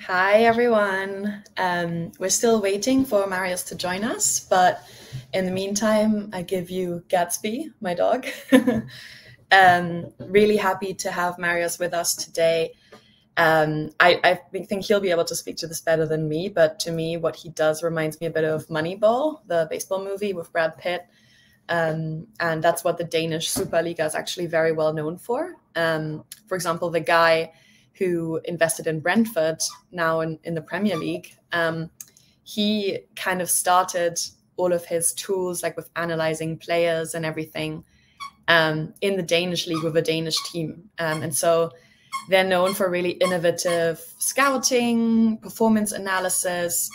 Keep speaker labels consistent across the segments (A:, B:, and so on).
A: Hi, everyone. We're still waiting for Marius to join us, but in the meantime, I give you Gatsby, my dog. Really happy to have Marius with us today. I think he'll be able to speak to this better than me, but to me, what he does reminds me a bit of Moneyball, the baseball movie with Brad Pitt. And that's what the Danish Superliga is actually very well known for. For example, the guy who invested in Brentford now in the Premier League, he kind of started all of his tools, like with analyzing players and everything, in the Danish league with a Danish team. And so they're known for really innovative scouting, performance analysis.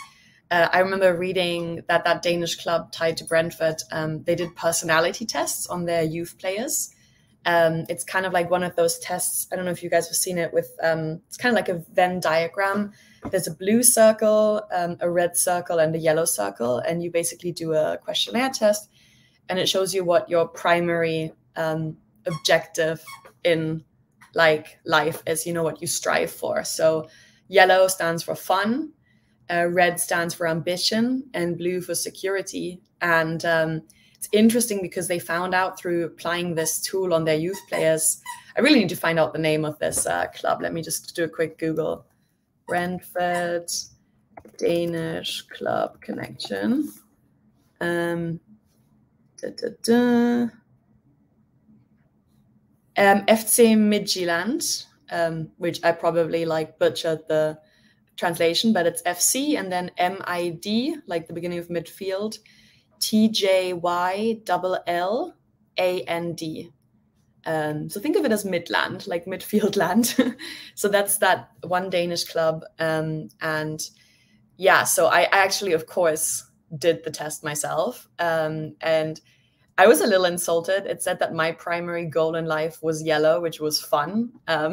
A: I remember reading that Danish club tied to Brentford, they did personality tests on their youth players. It's kind of like one of those tests. I don't know if you guys have seen it with, it's kind of like a Venn diagram. There's a blue circle, a red circle, and a yellow circle. And you basically do a questionnaire test, and it shows you what your primary objective in like life is, what you strive for. So yellow stands for fun, red stands for ambition, and blue for security. And it's interesting because they found out through applying this tool on their youth players. I really need to find out the name of this club. Let me just do a quick Google. Brentford Danish Club Connection. FC Midtjylland, which I probably butchered the translation, but it's FC and then MID, like the beginning of midfield, TJYLLAND. So think of it as Midland, like midfield land. So that's that one Danish club. And yeah, so I actually, of course, did the test myself. And I was a little insulted. It said that my primary goal in life was yellow, which was fun. I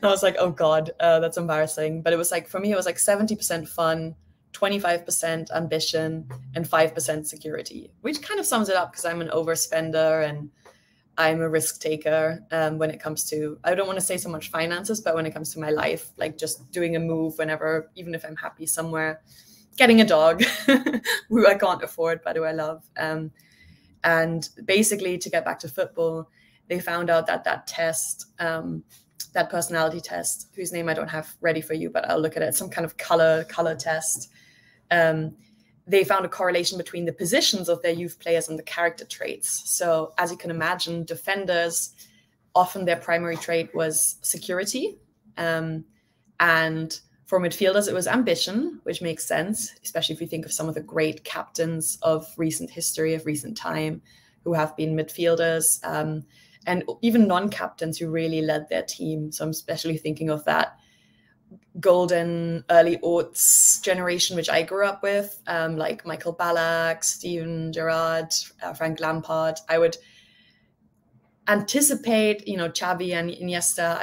A: was like, oh God, that's embarrassing. But it was like, for me, it was like 70% fun, 25% ambition, and 5% security, which kind of sums it up because I'm an overspender and I'm a risk taker when it comes to, I don't want to say so much finances, but when it comes to my life, like just doing a move whenever, even if I'm happy somewhere, getting a dog who I can't afford, but who I love. And basically, to get back to football, they found out that test, that personality test, whose name I don't have ready for you, but I'll look at it, some kind of color test. They found a correlation between the positions of their youth players and the character traits. So as you can imagine, defenders, often their primary trait was security. And for midfielders, it was ambition, which makes sense, especially if you think of some of the great captains of recent history, of recent time, who have been midfielders, and even non-captains who really led their team. So I'm especially thinking of that golden early aughts generation, which I grew up with, like Michael Ballack, Steven Gerrard, Frank Lampard. I would anticipate, Xavi and Iniesta.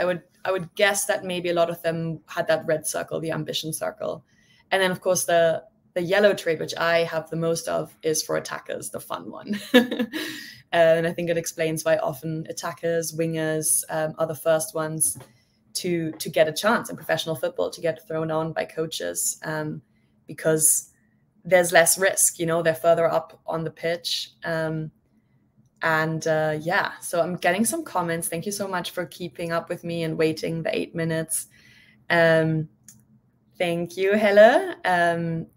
A: I would guess that maybe a lot of them had that red circle, the ambition circle. And then, of course, the yellow trait, which I have the most of, is for attackers, the fun one. And I think it explains why often attackers, wingers are the first ones to get a chance in professional football, to get thrown on by coaches, because there's less risk, they're further up on the pitch. Yeah, so I'm getting some comments. Thank you so much for keeping up with me and waiting the 8 minutes. Thank you, Helle.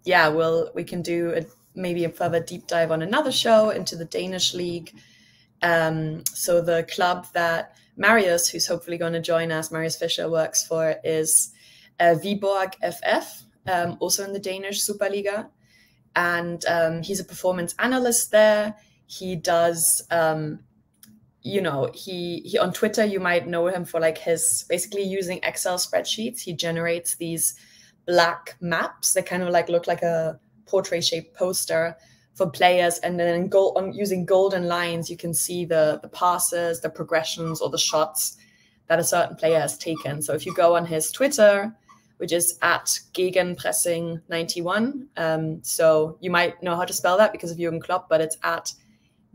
A: Yeah, we can do maybe a further deep dive on another show into the Danish league. So the club that Marius, who's hopefully going to join us, Marius Fischer, works for, is Viborg FF, also in the Danish Superliga. And he's a performance analyst there. He does, he on Twitter, you might know him for his basically using Excel spreadsheets. He generates these black maps that kind of look like a portrait shaped poster for players. And then using golden lines, you can see the passes, the progressions, or the shots that a certain player has taken. So if you go on his Twitter, which is at Gegenpressing91, so you might know how to spell that because of Jürgen Klopp, but it's at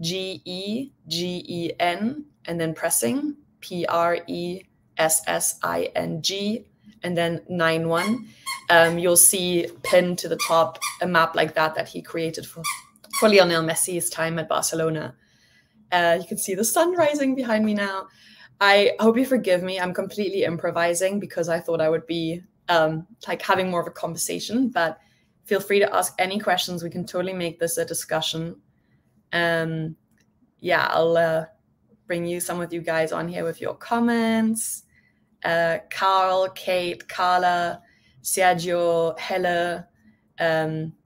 A: GEGEN and then pressing, PRESSING, and then 9-1. You'll see pinned to the top a map like that he created for Lionel Messi's time at Barcelona. You can see the sun rising behind me now. I hope you forgive me. I'm completely improvising because I thought I would be like having more of a conversation, but feel free to ask any questions. We can totally make this a discussion. Yeah, I'll bring you some of you guys on here with your comments. Carl, Kate, Carla, Sergio, Helle.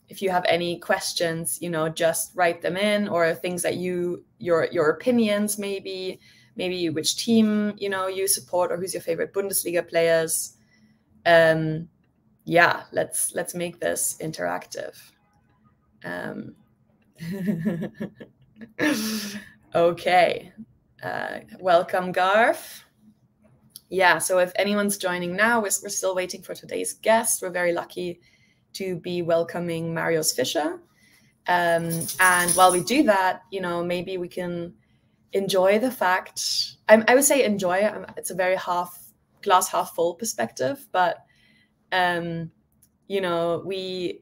A: If you have any questions, you know, just write them in, or things that your opinions, maybe which team, you know, you support, or who's your favorite Bundesliga players. Yeah, let's make this interactive. Okay. Welcome, Garth. Yeah, so if anyone's joining now, we're still waiting for today's guest. We're very lucky to be welcoming Marius Fischer. And while we do that, you know, maybe we can enjoy the fact, I would say enjoy it. It's a very glass half full perspective, but, you know, we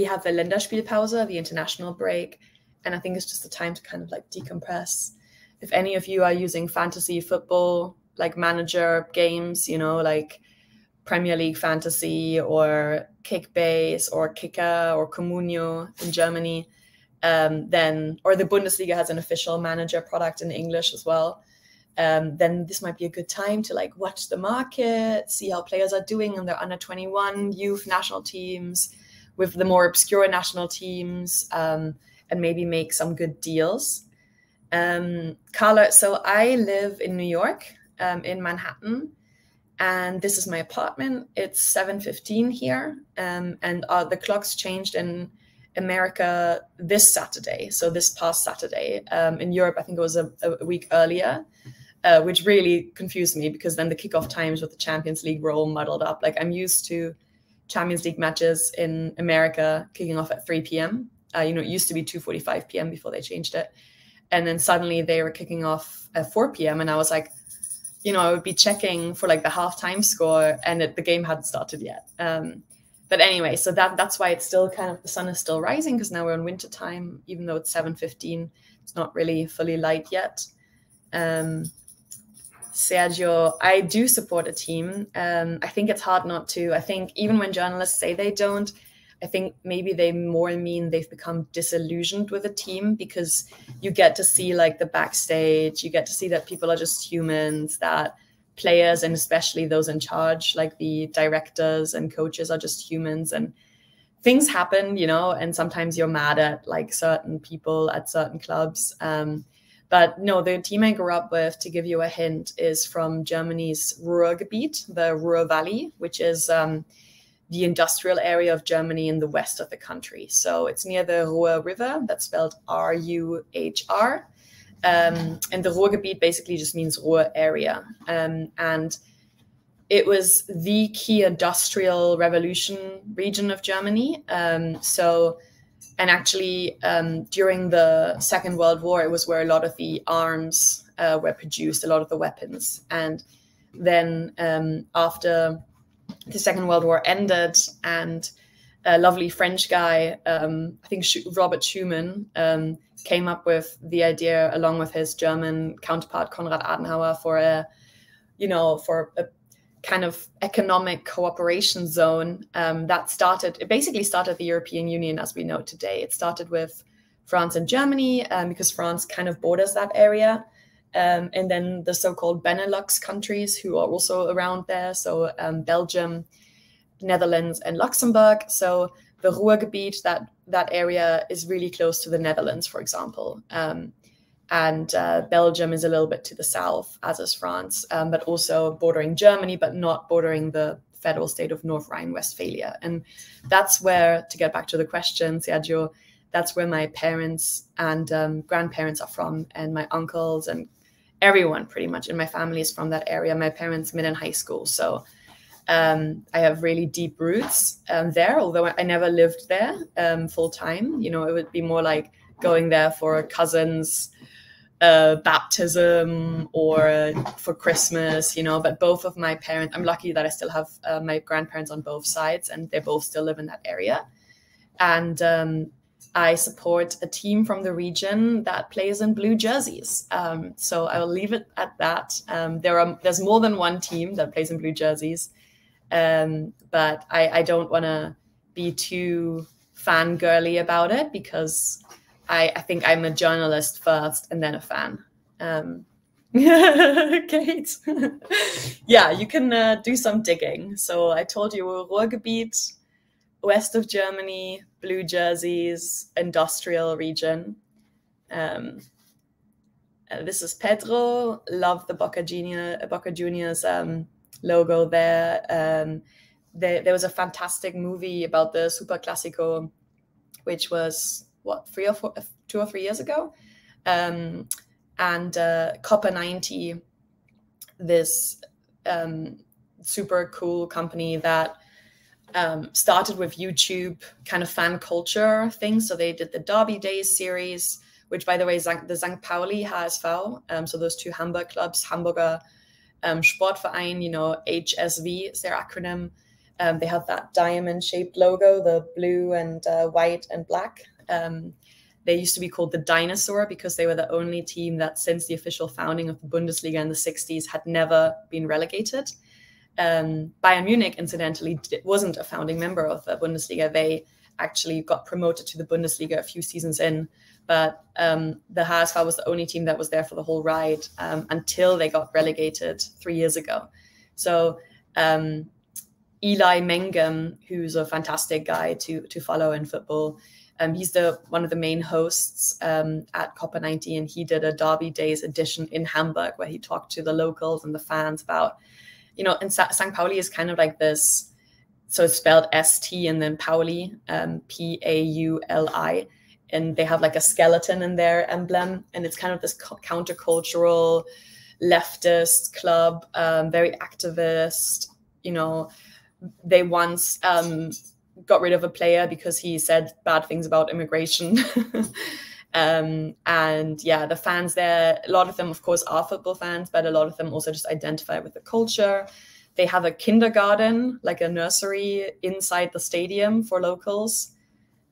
A: have the Länderspielpause, the international break, and I think it's just a time to kind of like decompress. If any of you are using fantasy football, like manager games, you know, like Premier League Fantasy or Kickbase or Kicker or Comunio in Germany, then, or the Bundesliga has an official manager product in English as well, then this might be a good time to like watch the market, see how players are doing in their under 21 youth national teams with the more obscure national teams, and maybe make some good deals. Carla, so I live in New York, in Manhattan, and this is my apartment. It's 7:15 here, and the clocks changed in America this Saturday, so this past Saturday. In Europe, I think it was a week earlier, which really confused me because then the kickoff times with the Champions League were all muddled up. Like I'm used to Champions League matches in America kicking off at 3 p.m. You know, it used to be 2:45 p.m. before they changed it. And then suddenly they were kicking off at 4 p.m. And I was like, you know, I would be checking for like the halftime score and the game hadn't started yet. But anyway, so that's why it's still kind of, the sun is still rising because now we're in winter time, even though it's 7:15, it's not really fully light yet. Sergio, I do support a team. I think it's hard not to. I think even when journalists say they don't, I think maybe they more mean they've become disillusioned with a team, because you get to see like the backstage, you get to see that people are just humans, that players, and especially those in charge, like the directors and coaches, are just humans, and things happen, you know, and sometimes you're mad at like certain people at certain clubs. But no, the team I grew up with, to give you a hint, is from Germany's Ruhrgebiet, the Ruhr Valley, which is the industrial area of Germany in the west of the country. So it's near the Ruhr River, that's spelled R-U-H-R. And the Ruhrgebiet basically just means Ruhr area. And it was the key industrial revolution region of Germany. And actually, during the Second World War, it was where a lot of the arms were produced, a lot of the weapons. And then after the Second World War ended, and a lovely French guy, I think Robert Schumann, came up with the idea, along with his German counterpart Konrad Adenauer, for a kind of economic cooperation zone it basically started the European Union as we know it today. It started with France and Germany, because France kind of borders that area. And then the so-called Benelux countries, who are also around there. So Belgium, Netherlands, and Luxembourg. So the Ruhrgebiet, that area is really close to the Netherlands, for example. And Belgium is a little bit to the south, as is France, but also bordering Germany, but not bordering the federal state of North Rhine-Westphalia. And that's where, to get back to the question, Sergio, that's where my parents and grandparents are from, and my uncles and everyone pretty much in my family is from that area. My parents met in high school. So I have really deep roots there, although I never lived there full time. You know, it would be more like going there for cousins' baptism or for Christmas, you know. But both of my parents, I'm lucky that I still have my grandparents on both sides, and they both still live in that area. And I support a team from the region that plays in blue jerseys. So I will leave it at that. There's more than one team that plays in blue jerseys, but I don't want to be too fangirly about it, because I think I'm a journalist first and then a fan. Kate. Yeah, you can do some digging. So I told you Ruhrgebiet, west of Germany, blue jerseys, industrial region. This is Pedro. Love the Boca Juniors logo there. There was a fantastic movie about the Super Classico, which was what, 2 or 3 years ago. And Copper 90, this super cool company that started with YouTube kind of fan culture things. So they did the Derby Days series, which, by the way, the St. Pauli HSV, so those two Hamburg clubs, Hamburger Sportverein, you know, HSV is their acronym. They have that diamond-shaped logo, the blue and white and black. They used to be called the Dinosaur because they were the only team that, since the official founding of the Bundesliga in the 60s, had never been relegated. Bayern Munich, incidentally, wasn't a founding member of the Bundesliga. They actually got promoted to the Bundesliga a few seasons in, but the HSV was the only team that was there for the whole ride until they got relegated 3 years ago. So Eli Mengem, who's a fantastic guy to follow in football, he's one of the main hosts at Copper 90, and he did a Derby Days edition in Hamburg where he talked to the locals and the fans about, you know, and St. Pauli is kind of like this, so it's spelled ST and then Pauli, Pauli, and they have like a skeleton in their emblem, and it's kind of this countercultural leftist club, very activist. You know, they once got rid of a player because he said bad things about immigration. And yeah, the fans there, a lot of them, of course, are football fans, but a lot of them also just identify with the culture. They have a kindergarten, like a nursery inside the stadium for locals.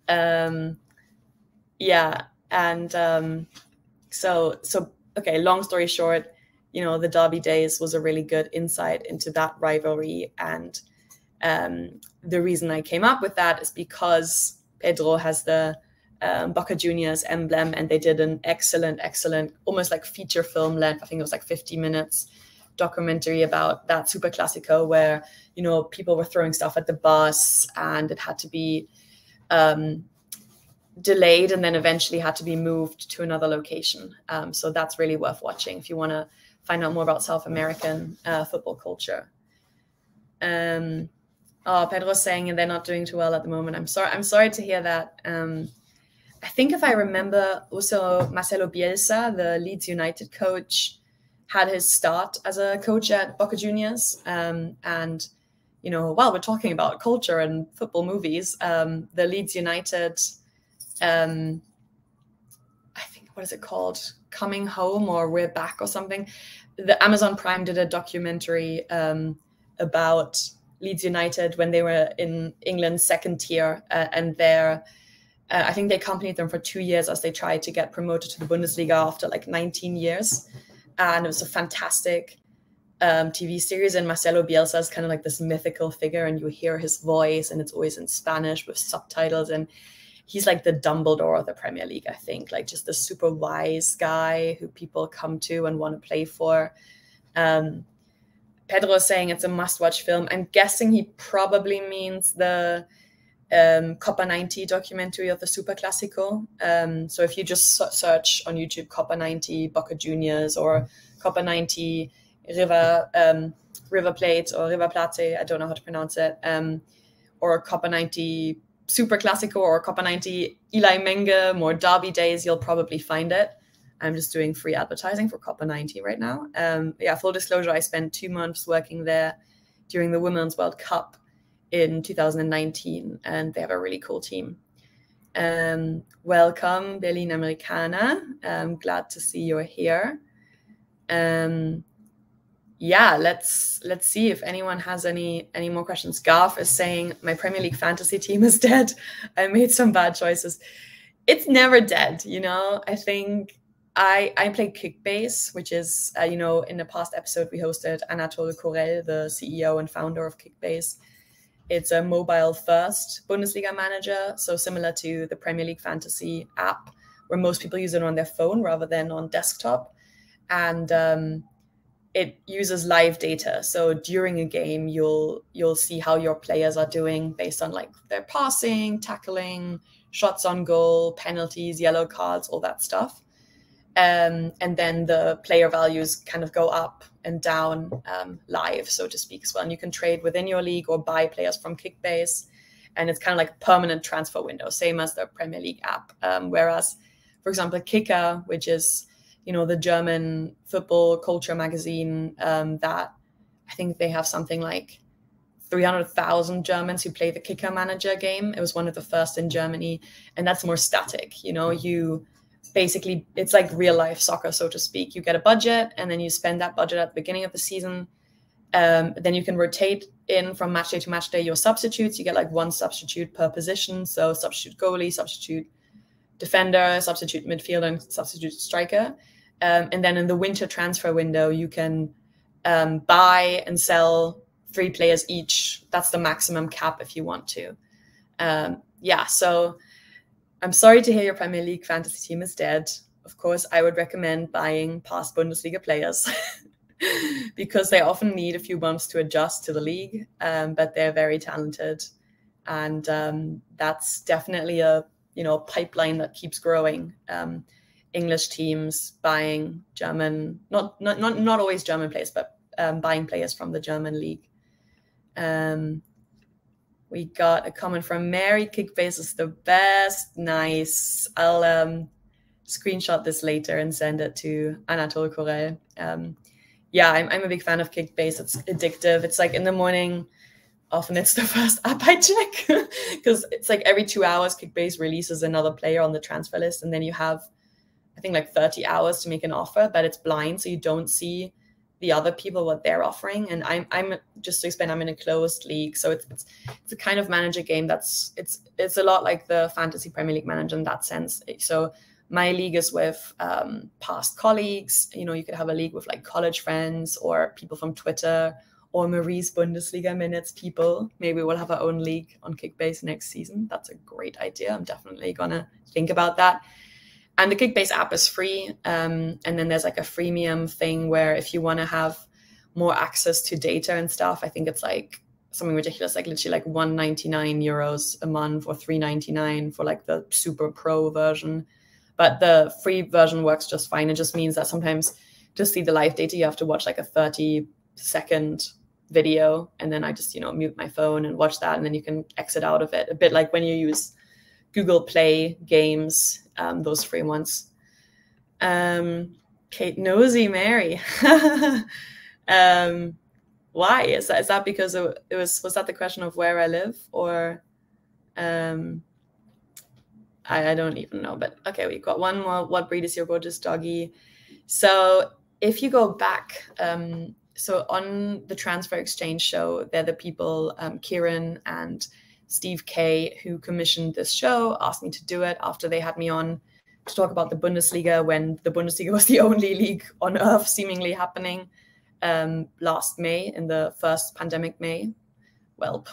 A: Yeah. And so okay, long story short, you know, the Derby Days was a really good insight into that rivalry. And the reason I came up with that is because Pedro has the Boca Juniors emblem, and they did an excellent, almost like feature film length, I think it was like 50 minutes, documentary about that Super Classico, where, you know, people were throwing stuff at the bus and it had to be delayed and then eventually had to be moved to another location. So that's really worth watching if you want to find out more about South American football culture. Oh, Pedro's saying they're not doing too well at the moment. I'm sorry to hear that. I think if I remember, also Marcelo Bielsa, the Leeds United coach, had his start as a coach at Boca Juniors. And, you know, while we're talking about culture and football movies, the Leeds United, I think, what is it called? Coming Home or We're Back or something. The Amazon Prime did a documentary about Leeds United when they were in England's second tier, and I think they accompanied them for 2 years as they tried to get promoted to the Bundesliga after like 19 years. And it was a fantastic TV series. And Marcelo Bielsa is kind of like this mythical figure, and you hear his voice, and it's always in Spanish with subtitles. And he's like the Dumbledore of the Premier League, I think, like just a super wise guy who people come to and want to play for. Pedro is saying it's a must-watch film. I'm guessing he probably means the Copper 90 documentary of the Super Classico. So if you just search on YouTube Copper 90 Boca Juniors or Copper 90 River Plate or River Plate, I don't know how to pronounce it, or Copper 90 Super Classico or Copper 90 Eli Mengem or Derby Days, you'll probably find it. I'm just doing free advertising for Copper 90 right now. Yeah, full disclosure, I spent 2 months working there during the Women's World Cup in 2019, and they have a really cool team. Welcome, Berlin Americana. I'm glad to see you're here. Yeah, let's see if anyone has any more questions. Garth is saying my Premier League fantasy team is dead. I made some bad choices. It's never dead, you know. I think I play Kickbase, which is you know, in the past episode we hosted Anatole Corel, the CEO and founder of Kickbase. It's a mobile-first Bundesliga manager, so similar to the Premier League Fantasy app, where most people use it on their phone rather than on desktop. And it uses live data. So during a game, you'll see how your players are doing based on like their passing, tackling, shots on goal, penalties, yellow cards, all that stuff. And then the player values kind of go up and down live, so to speak, as well. And you can trade within your league or buy players from Kickbase. And it's kind of like a permanent transfer window, same as the Premier League app. Whereas, for example, Kicker, which is, you know, the German football culture magazine, that I think they have something like 300,000 Germans who play the Kicker Manager game. It was one of the first in Germany. And that's more static, you know, basically, it's like real life soccer, so to speak. You get a budget and then you spend that budget at the beginning of the season. Then you can rotate in from match day to match day your substitutes. You get like one substitute per position. So substitute goalie, substitute defender, substitute midfielder, and substitute striker. And then in the winter transfer window, you can buy and sell 3 players each. That's the maximum cap if you want to. Yeah, so I'm sorry to hear your Premier League fantasy team is dead. Of course, I would recommend buying past Bundesliga players because they often need a few months to adjust to the league, but they're very talented. And that's definitely a, you know, pipeline that keeps growing. English teams buying German, not always German players, but buying players from the German league. We got a comment from Mary. Kickbase is the best. Nice. I'll screenshot this later and send it to Anatole Corel. Yeah, I'm a big fan of Kickbase. It's addictive. It's like in the morning, often it's the first app I check because it's like every 2 hours, Kickbase releases another player on the transfer list. And then you have, I think, like 30 hours to make an offer, but it's blind. So you don't see the other people, what they're offering. And I'm just to explain, I'm in a closed league. So it's a kind of manager game that's, it's a lot like the Fantasy Premier League manager in that sense. So my league is with past colleagues. You know, you could have a league with like college friends or people from Twitter or Marie's Bundesliga Minutes people. Maybe we'll have our own league on Kickbase next season. That's a great idea. I'm definitely gonna think about that. And the Kickbase app is free. And then there's like a freemium thing where if you want to have more access to data and stuff, I think it's like something ridiculous, like literally like 199 euros a month or 399 for like the super pro version. But the free version works just fine. It just means that sometimes to see the live data, you have to watch like a 30-second video. And then I just, you know, mute my phone and watch that. And then you can exit out of it. A bit like when you use Google Play games, those free ones. Kate Nosy Mary. Why is that because was that the question of where I live, or I don't even know, but okay, we got one more. What breed is your gorgeous doggy? So if you go back, so on the Transfer Exchange show, they're the people, Kieran and Steve K, who commissioned this show, asked me to do it after they had me on to talk about the Bundesliga, when the Bundesliga was the only league on earth seemingly happening last May, in the first pandemic May. Well,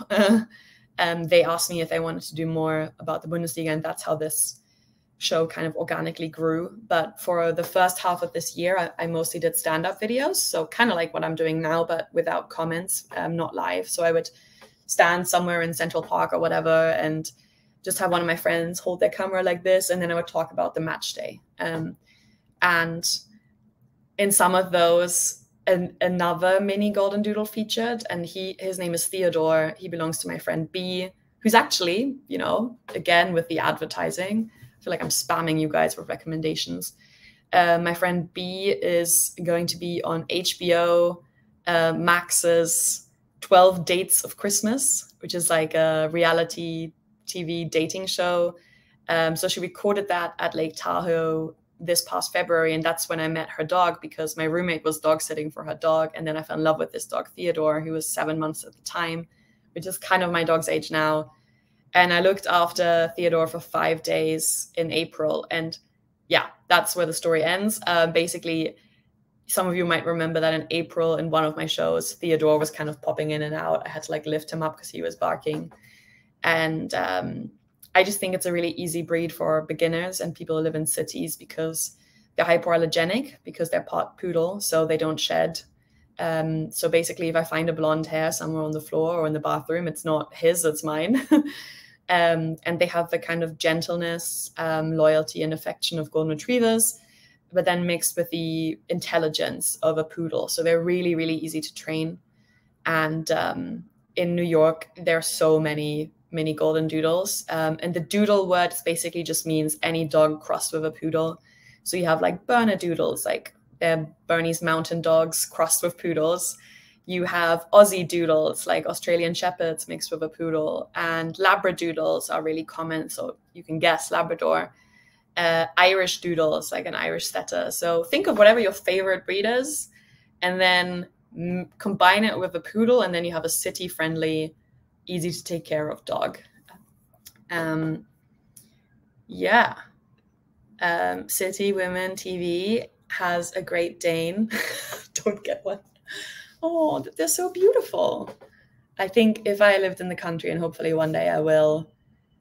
A: they asked me if I wanted to do more about the Bundesliga, and that's how this show kind of organically grew. But for the first half of this year, I mostly did stand-up videos, so kind of like what I'm doing now, but without comments, not live. So I would stand somewhere in Central Park or whatever and just have one of my friends hold their camera like this, and then I would talk about the match day. And in some of those, another mini Golden Doodle featured, and his name is Theodore. He belongs to my friend B, who's actually, you know, again with the advertising, I feel like I'm spamming you guys with recommendations. My friend B is going to be on HBO Max's 12 Dates of Christmas, which is like a reality TV dating show. So she recorded that at Lake Tahoe this past February, and that's when I met her dog, because my roommate was dog sitting for her dog, and then I fell in love with this dog, Theodore, who was 7 months at the time, which is kind of my dog's age now. And I looked after Theodore for 5 days in April, and yeah, that's where the story ends. Basically, some of you might remember that in April, in one of my shows, Theodore was kind of popping in and out. I had to like lift him up because he was barking. And I just think it's a really easy breed for beginners and people who live in cities, because they're hypoallergenic, because they're pot poodle, so they don't shed. So basically, if I find a blonde hair somewhere on the floor or in the bathroom, it's not his, it's mine. And they have the kind of gentleness, loyalty, and affection of golden retrievers, but then mixed with the intelligence of a poodle. So they're really, really easy to train. And in New York, there are so many mini golden doodles. And the doodle word basically just means any dog crossed with a poodle. So you have like Bernedoodles, like they're Bernese mountain dogs crossed with poodles. You have Aussie doodles, like Australian shepherds mixed with a poodle. And Labradoodles are really common, so you can guess Labrador. Irish doodles, like an Irish setter. So think of whatever your favorite breed is, and then combine it with a poodle, and then you have a city-friendly, easy to take care of dog. Yeah. City Women TV has a Great Dane. Don't get one. Oh, they're so beautiful. I think if I lived in the country, and hopefully one day I will,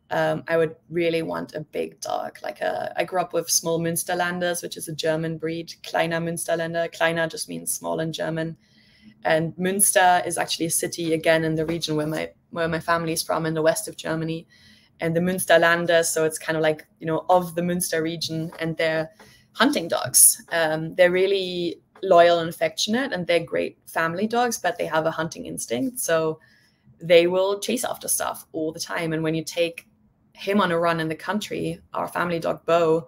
A: I would really want a big dog. I grew up with small Münsterlanders, which is a German breed, Kleiner Münsterländer. Kleiner just means small in German. And Münster is actually a city, again, in the region where my family's from, in the west of Germany. And the Münsterlanders, so it's kind of like, you know, of the Münster region, and they're hunting dogs. They're really loyal and affectionate, and they're great family dogs, but they have a hunting instinct. So they will chase after stuff all the time. And when you take him on a run in the country, our family dog Bo,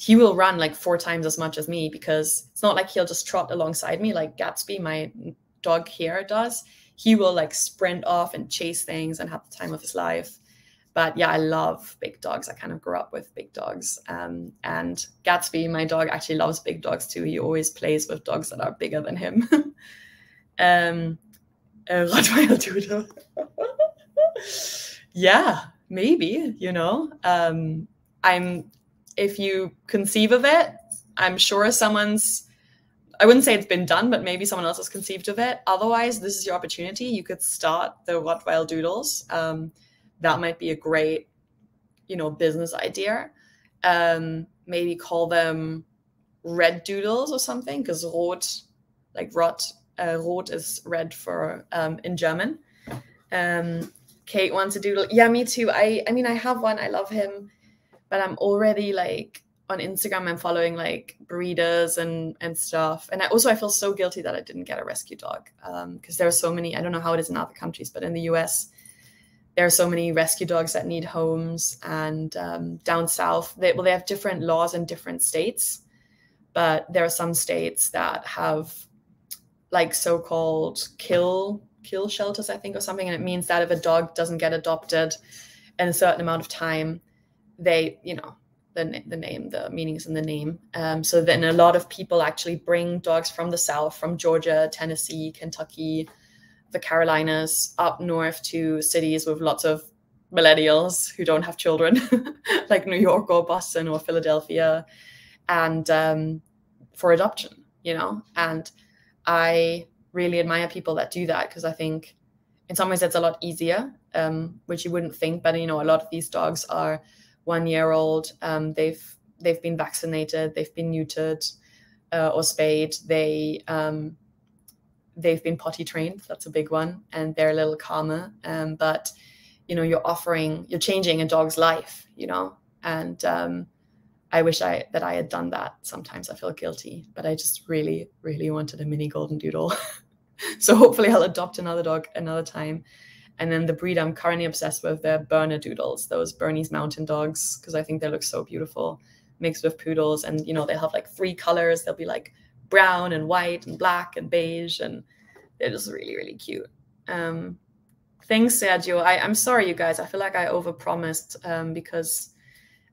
A: he will run like 4 times as much as me, because it's not like he'll just trot alongside me like Gatsby, my dog here, does. He will like sprint off and chase things and have the time of his life. But yeah, I love big dogs. I kind of grew up with big dogs. And Gatsby, my dog, actually loves big dogs too. He always plays with dogs that are bigger than him. Rottweiler Doodle. Yeah, maybe, you know. If you conceive of it, I'm sure I wouldn't say it's been done, but maybe someone else has conceived of it. Otherwise, this is your opportunity. You could start the Rottweiler Doodles. That might be a great, you know, business idea. Maybe call them red doodles or something, because rot, like rot is red for in German. Kate wants a doodle. Yeah, me too. I mean, I have one. I love him, but I'm already like on Instagram. I'm following like breeders and stuff. And I feel so guilty that I didn't get a rescue dog, because there are so many. I don't know how it is in other countries, but in the US, there are so many rescue dogs that need homes. And down south, they have different laws in different states, but there are some states that have like so-called kill shelters, I think, or something. And it means that if a dog doesn't get adopted in a certain amount of time, they, you know, the meaning is in the name. So then a lot of people actually bring dogs from the south, from Georgia, Tennessee, Kentucky, the Carolinas, up north to cities with lots of millennials who don't have children, like New York or Boston or Philadelphia, and for adoption, you know. And I really admire people that do that, because I think in some ways it's a lot easier, which you wouldn't think. But, you know, a lot of these dogs are 1 year old. They've been vaccinated, they've been neutered or spayed. They've been potty trained. That's a big one. And they're a little calmer. But, you know, you're changing a dog's life, you know. And I wish that I had done that. Sometimes I feel guilty, but I just really, really wanted a mini golden doodle. So hopefully I'll adopt another dog another time. And then the breed I'm currently obsessed with, they're Bernedoodles, those Bernese mountain dogs, because I think they look so beautiful, mixed with poodles. And, you know, they'll have like 3 colors. They'll be like brown and white and black and beige, and they're just really, really cute. Thanks, Sergio. I'm sorry, you guys. I feel like I overpromised because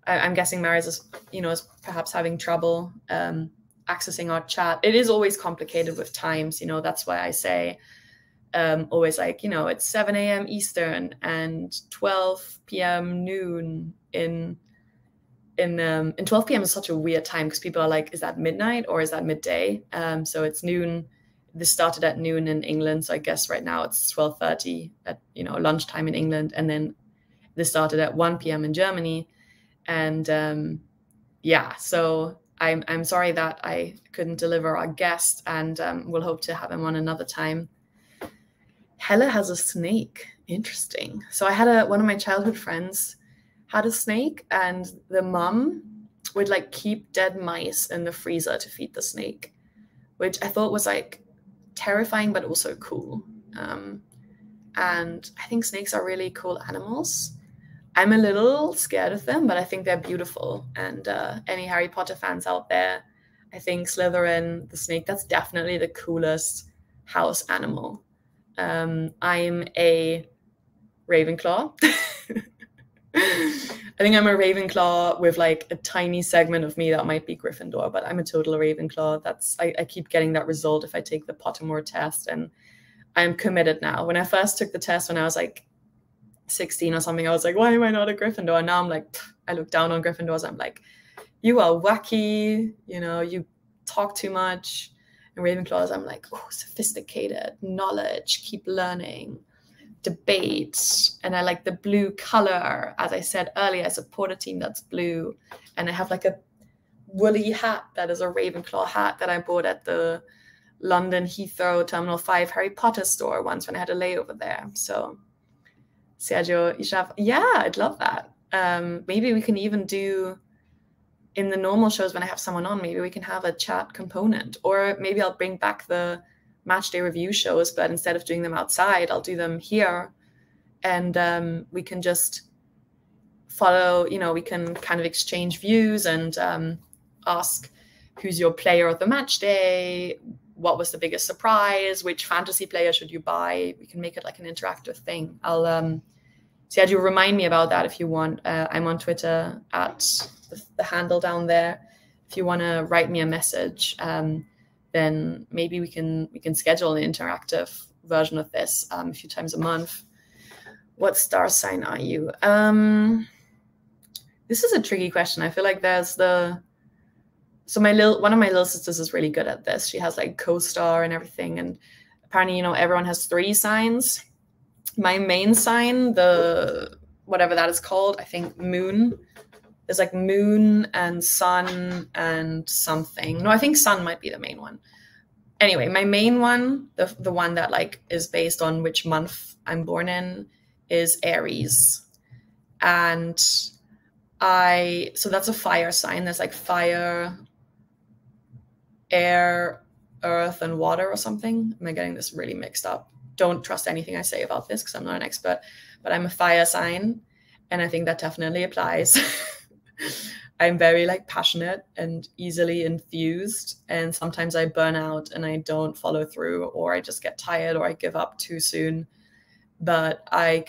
A: I'm guessing Marius is, is perhaps having trouble accessing our chat. It is always complicated with times, that's why I say always like, it's 7 a.m. Eastern and 12 p.m. noon in 12 p.m. is such a weird time because people are like, is that midnight or is that midday? So it's noon. This started at noon in England. So I guess right now it's 12:30 at, lunchtime in England. And then this started at 1 p.m. in Germany. And yeah, so I'm sorry that I couldn't deliver our guest, and we'll hope to have him on another time. Hella has a snake. Interesting. So I had one of my childhood friends had a snake, and the mum would like keep dead mice in the freezer to feed the snake, which I thought was like terrifying but also cool. And I think snakes are really cool animals. I'm a little scared of them, but I think they're beautiful. And any Harry Potter fans out there, I think Slytherin, the snake, that's definitely the coolest house animal. I'm a Ravenclaw. I think I'm a Ravenclaw with like a tiny segment of me that might be Gryffindor, but I'm a total Ravenclaw. I keep getting that result if I take the Pottermore test, and I'm committed now. When I first took the test when I was like 16 or something, I was like, why am I not a Gryffindor? And now I'm like, I look down on Gryffindors. I'm like, you are wacky, you talk too much. And Ravenclaws, I'm like, oh, sophisticated, knowledge, keep learning, debate. And I like the blue color. As I said earlier, I support a team that's blue. And I have like a woolly hat that is a Ravenclaw hat that I bought at the London Heathrow Terminal 5 Harry Potter store once when I had a layover there. So Sergio, yeah, I'd love that. Maybe we can even do in the normal shows when I have someone on, maybe we can have a chat component, or maybe I'll bring back the match day review shows, but instead of doing them outside, I'll do them here. And we can just follow, we can kind of exchange views and ask who's your player of the match day, what was the biggest surprise, which fantasy player should you buy. We can make it like an interactive thing. I'll Sergio, remind me about that if you want. I'm on Twitter at the handle down there. If you want to write me a message, then maybe we can schedule an interactive version of this a few times a month. What star sign are you? This is a tricky question. I feel like there's one of my little sisters is really good at this. She has like co-star and everything, and apparently everyone has 3 signs. My main sign, the whatever that is called, I think moon. There's like moon and sun and something. No, I think sun might be the main one. Anyway, my main one, the one that like is based on which month I'm born in, is Aries. And so that's a fire sign. There's like fire, air, earth, and water or something. Am I getting this really mixed up? Don't trust anything I say about this because I'm not an expert, but I'm a fire sign, and I think that definitely applies. I'm very like passionate and easily enthused, and sometimes I burn out and I don't follow through, or I just get tired, or I give up too soon. But I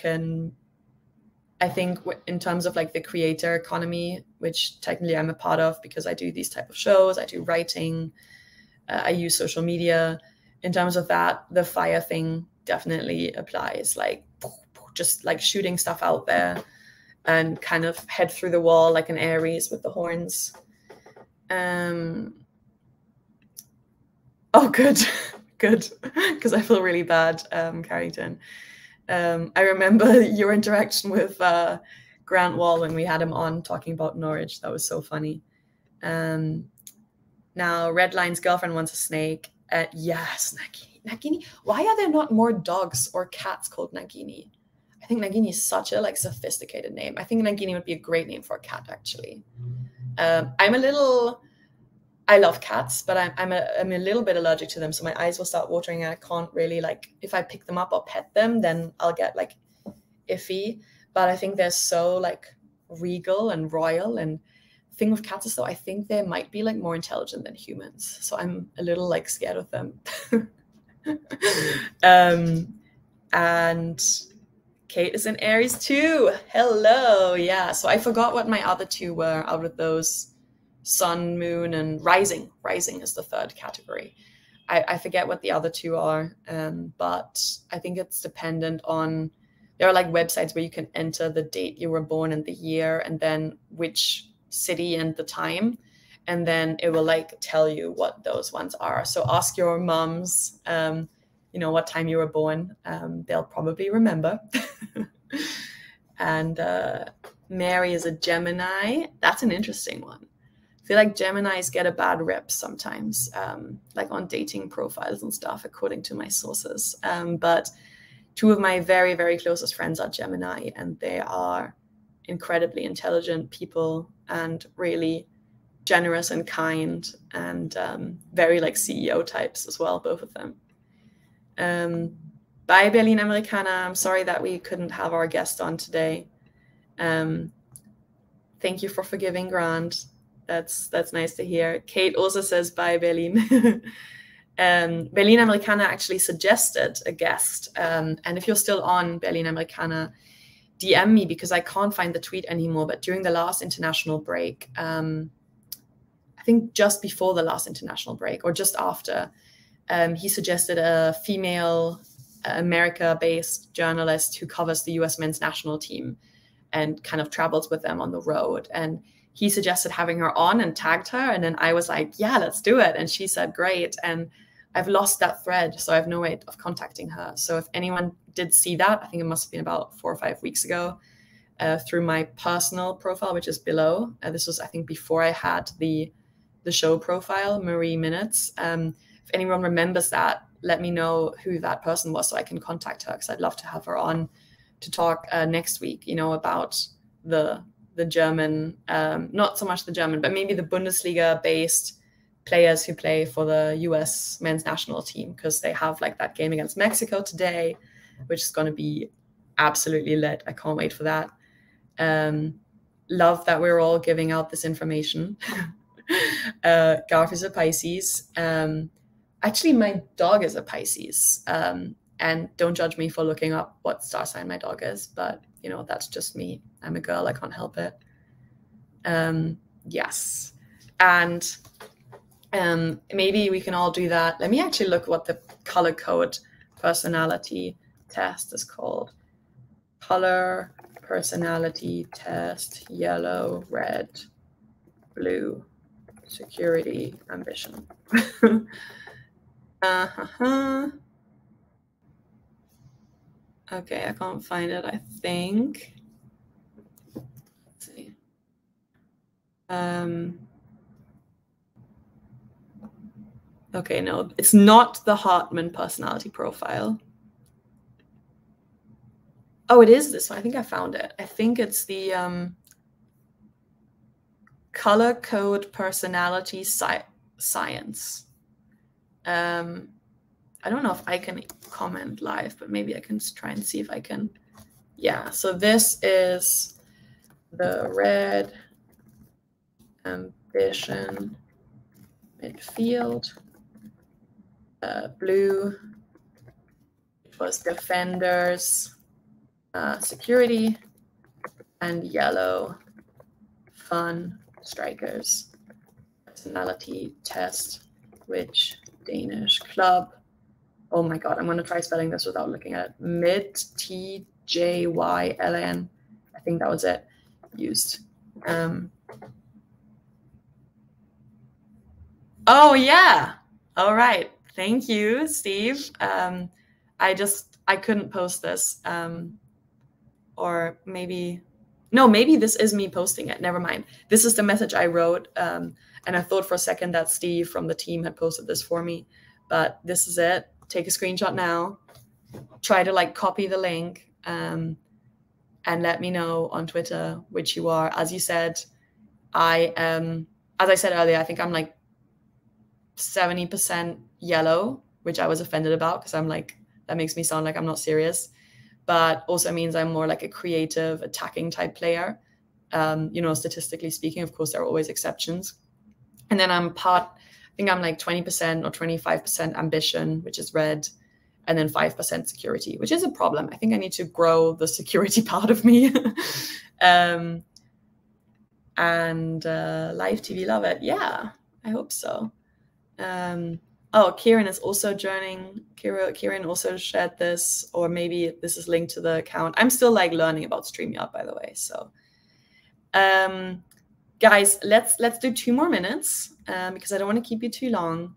A: think in terms of like the creator economy, which technically I'm a part of because I do these type of shows, I do writing, I use social media. In terms of that, the fire thing definitely applies, like just like shooting stuff out there and kind of head through the wall like an Aries with the horns. Oh, good, good, because I feel really bad, Carrington. I remember your interaction with Grant Wall when we had him on talking about Norwich. That was so funny. Now, Redline's girlfriend wants a snake. Yes, Nagini. Why are there not more dogs or cats called Nagini? I think Nagini is such a like sophisticated name. I think Nagini would be a great name for a cat, actually. I love cats, but I'm a little bit allergic to them, so my eyes will start watering and I can't really like, if I pick them up or pet them, then I'll get like iffy. But I think they're so like regal and royal. And the thing with cats is though, I think they might be like more intelligent than humans, so I'm a little like scared of them. And Kate is in Aries too. Hello. Yeah. So I forgot what my other two were out of those. Sun, moon, and rising. Rising is the third category. I forget what the other two are, but I think it's dependent on, there are like websites where you can enter the date you were born and the year, and then which city and the time, and then it will like tell you what those ones are. So ask your moms, you know, what time you were born. They'll probably remember. And Mary is a Gemini. That's an interesting one. I feel like Geminis get a bad rep sometimes, like on dating profiles and stuff, according to my sources. But two of my very, very closest friends are Gemini, and they are incredibly intelligent people and really generous and kind, and very like CEO types as well, both of them. Bye, Berlin Americana. I'm sorry that we couldn't have our guest on today. Thank you for forgiving Grant. That's nice to hear. Kate also says bye, Berlin. Berlin Americana actually suggested a guest. And if you're still on Berlin Americana, DM me, because I can't find the tweet anymore. But during the last international break, I think just before the last international break or just after, he suggested a female America-based journalist who covers the US men's national team and kind of travels with them on the road. And he suggested having her on and tagged her. And then I was like, yeah, let's do it. And she said, great. And I've lost that thread, so I have no way of contacting her. So if anyone did see that, I think it must have been about 4 or 5 weeks ago, through my personal profile, which is below. This was, I think, before I had the show profile, Marie Minutes. If anyone remembers that, let me know who that person was so I can contact her, because I'd love to have her on to talk next week, you know, about the German, not so much the German, but maybe the Bundesliga-based players who play for the US men's national team, because they have like that game against Mexico today, which is going to be absolutely lit. I can't wait for that. Love that we're all giving out this information. Garth is a Pisces. Actually, my dog is a Pisces. And don't judge me for looking up what star sign my dog is, but you know, that's just me. I'm a girl, I can't help it. Yes. And maybe we can all do that. Let me actually look what the color code personality test is called. Color personality test, yellow, red, blue, security, ambition. Okay, I can't find it, I think. Let's see. Okay, no, it's not the Hartman personality profile. Oh, it is this one. I think I found it. I think it's the color code personality science. I don't know if I can comment live, but maybe I can try and see if I can. Yeah, so this is the red, ambition, midfield, blue, it was defenders, security, and yellow, fun, strikers. Personality test, which Danish club? Oh my God, I'm going to try spelling this without looking at it. Mid, T-J-Y-L-N. I think that was it. Used. Oh, yeah. All right. Thank you, Steve. I couldn't post this. Or maybe, no, maybe this is me posting it. Never mind. This is the message I wrote. And I thought for a second that Steve from the team had posted this for me. But this is it. Take a screenshot now. Try to like copy the link. And let me know on Twitter which you are. As you said, I am, as I said earlier, I think I'm like 70% yellow, which I was offended about because I'm like, that makes me sound like I'm not serious. But also means I'm more like a creative, attacking type player. You know, statistically speaking, of course, there are always exceptions. And then I think I'm like 20% or 25% ambition, which is red. and then 5% security, which is a problem. I think I need to grow the security part of me. And live TV, love it. Yeah, I hope so. Oh, Kieran is also joining. Kieran also shared this, or maybe this is linked to the account. I'm still like learning about StreamYard, by the way. So, guys, let's do 2 more minutes because I don't want to keep you too long.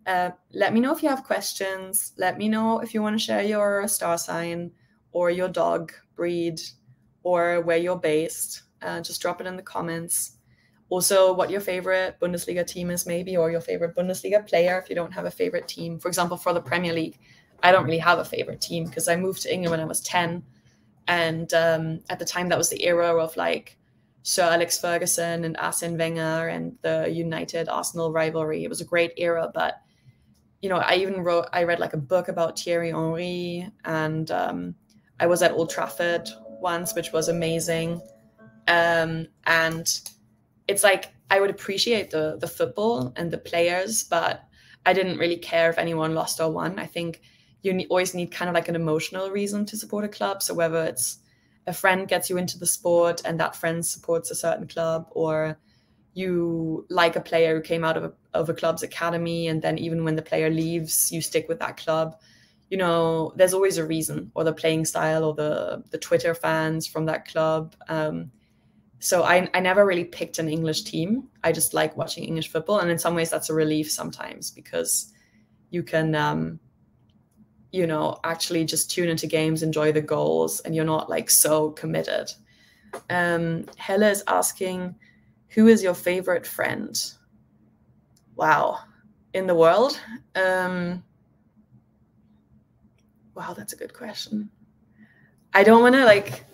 A: Let me know if you have questions. Let me know if you want to share your star sign or your dog breed or where you're based. Just drop it in the comments. Also, what your favorite Bundesliga team is maybe, or your favorite Bundesliga player if you don't have a favorite team. For example, for the Premier League, I don't really have a favorite team because I moved to England when I was 10. And at the time, that was the era of like Sir Alex Ferguson and Arsene Wenger and the United-Arsenal rivalry. It was a great era, but you know, I read like a book about Thierry Henry, and I was at Old Trafford once, which was amazing. And it's like I would appreciate the football and the players, but I didn't really care if anyone lost or won. I think you always need kind of like an emotional reason to support a club. So whether it's a friend gets you into the sport and that friend supports a certain club, or you like a player who came out of a club's academy, and then even when the player leaves, you stick with that club. You know, there's always a reason, or the playing style, or the Twitter fans from that club. So I never really picked an English team. I just like watching English football. And in some ways that's a relief sometimes, because you can, you know, actually just tune into games, enjoy the goals, and you're not like so committed. Hella is asking, who is your favorite friend? Wow. In the world? Wow, that's a good question. I don't want to like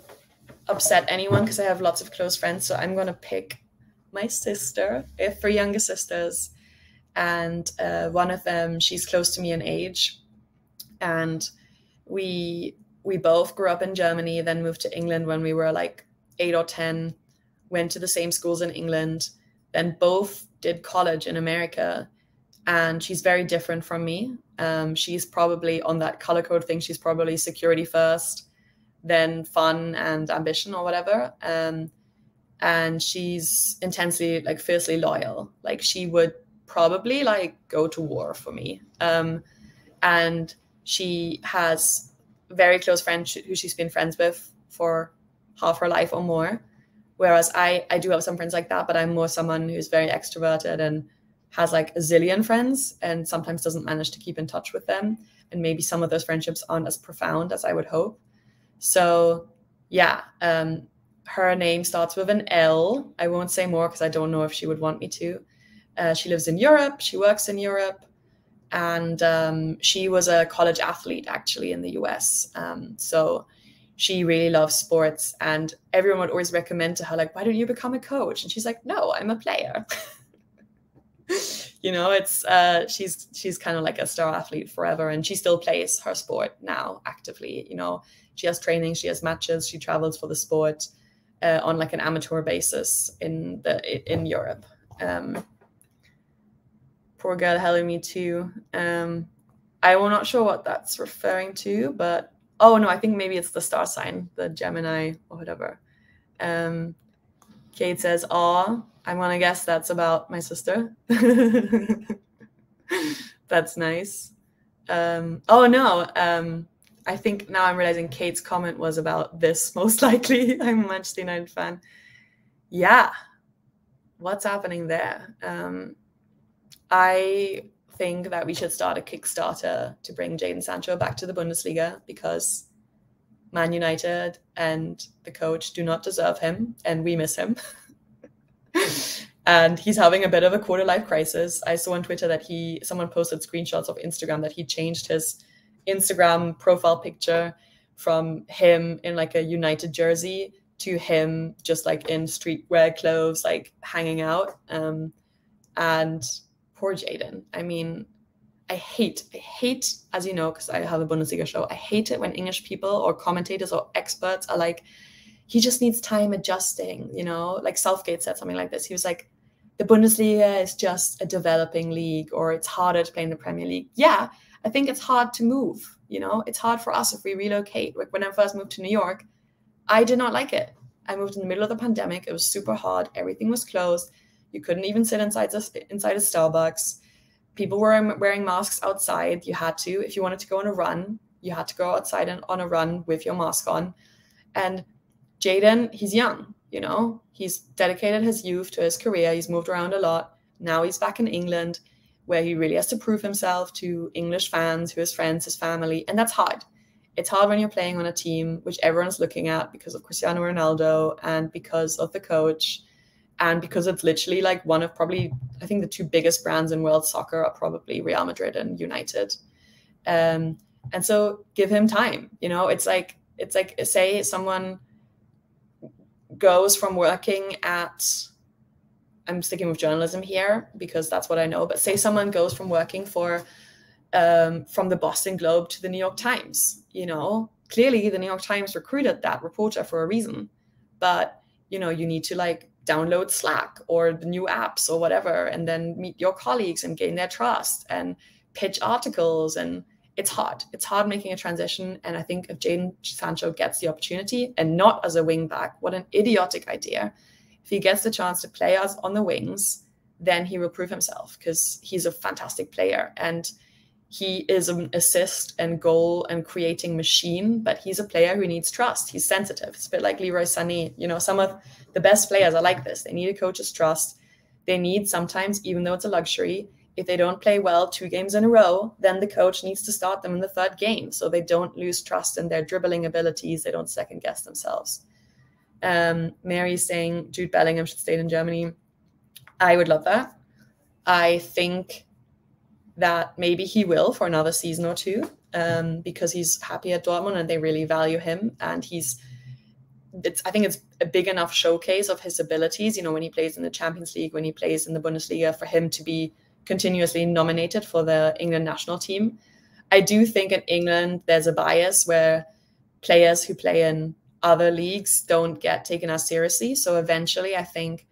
A: upset anyone because I have lots of close friends. So I'm going to pick my sister. I have 3 younger sisters, and one of them, she's close to me in age. And we both grew up in Germany, then moved to England when we were like 8 or 10, went to the same schools in England, then both did college in America. And she's very different from me. She's probably on that color code thing. She's probably security first, then fun and ambition or whatever. And she's intensely, like fiercely loyal. Like she would probably like go to war for me. And she has very close friends who she's been friends with for half her life or more. Whereas I do have some friends like that, but I'm more someone who's very extroverted and has like a zillion friends and sometimes doesn't manage to keep in touch with them. And maybe some of those friendships aren't as profound as I would hope. So yeah, her name starts with an L. I won't say more because I don't know if she would want me to. She lives in Europe. She works in Europe. And she was a college athlete actually in the US. So she really loves sports, and everyone would always recommend to her, like, why don't you become a coach? And she's like, no, I'm a player. You know, it's she's kind of like a star athlete forever, and she still plays her sport now actively. You know, she has training, she has matches, she travels for the sport on like an amateur basis in Europe. Poor girl, hello, me too. I'm not sure what that's referring to, but oh no, I think maybe it's the star sign, the Gemini or whatever. Kate says, "Aw, I'm gonna guess that's about my sister." That's nice. Oh no, I think now I'm realizing Kate's comment was about this, most likely. I'm a Manchester United fan. Yeah, what's happening there? I think that we should start a Kickstarter to bring Jadon Sancho back to the Bundesliga, because Man United and the coach do not deserve him, and we miss him. And he's having a bit of a quarter-life crisis. I saw on Twitter that someone posted screenshots of Instagram that he changed his Instagram profile picture from him in like a United jersey to him just like in streetwear clothes, like hanging out. And poor Jadon. I mean, I hate, as you know, because I have a Bundesliga show, I hate it when English people or commentators or experts are like, he just needs time adjusting, you know? Like Southgate said something like this. He was like, the Bundesliga is just a developing league, or it's harder to play in the Premier League. Yeah, I think it's hard to move. It's hard for us if we relocate. Like when I first moved to New York, I did not like it. I moved in the middle of the pandemic. It was super hard. Everything was closed. You couldn't even sit inside a Starbucks. People were wearing masks outside. You had to, if you wanted to go on a run, you had to go outside and on a run with your mask on. And Jaden, he's young, he's dedicated his youth to his career. He's moved around a lot. Now he's back in England, where he really has to prove himself to English fans, to his friends, his family. And that's hard. It's hard when you're playing on a team which everyone's looking at because of Cristiano Ronaldo and because of the coach and because it's literally like one of probably, I think the two biggest brands in world soccer are probably Real Madrid and United. And so give him time. It's like say someone goes from working at, I'm sticking with journalism here because that's what I know, but say someone goes from working for from the Boston Globe to the New York Times, clearly the New York Times recruited that reporter for a reason, but you need to like download Slack or the new apps or whatever, and then meet your colleagues and gain their trust and pitch articles. And it's hard making a transition. And I think if Jadon Sancho gets the opportunity, and not as a wing back, what an idiotic idea. If he gets the chance to play us on the wings, then he will prove himself because he's a fantastic player. And he is an assist and goal and creating machine, but he's a player who needs trust. He's sensitive. It's a bit like Leroy Sané. Some of the best players are like this. They need a coach's trust. They need sometimes, even though it's a luxury, if they don't play well 2 games in a row, then the coach needs to start them in the 3rd game so they don't lose trust in their dribbling abilities. They don't second guess themselves. Mary's saying Jude Bellingham should stay in Germany. I would love that. I think that maybe he will for another season or 2 because he's happy at Dortmund and they really value him. And I think it's a big enough showcase of his abilities, when he plays in the Champions League, when he plays in the Bundesliga, for him to be continuously nominated for the England national team. I do think in England there's a bias where players who play in other leagues don't get taken as seriously. So eventually I think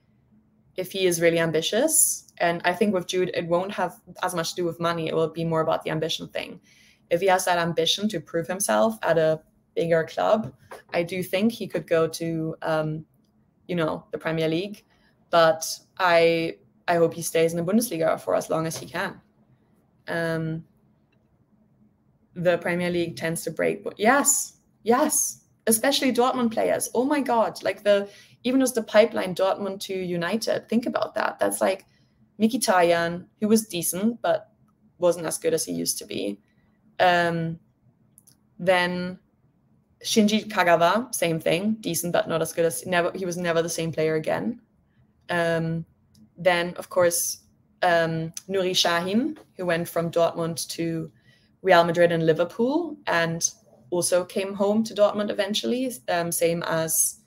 A: if he is really ambitious, and I think with Jude, it won't have as much to do with money. It will be more about the ambition thing. If he has that ambition to prove himself at a bigger club, I do think he could go to, the Premier League. But I hope he stays in the Bundesliga for as long as he can. The Premier League tends to break. Yes, especially Dortmund players. Oh my God, like even as the pipeline Dortmund to United. Think about that. That's like Mkhitaryan, who was decent, but wasn't as good as he used to be. Then Shinji Kagawa, same thing, decent, but not as good as he was never the same player again. Then, of course, Nuri Sahin, who went from Dortmund to Real Madrid and Liverpool and also came home to Dortmund eventually, same as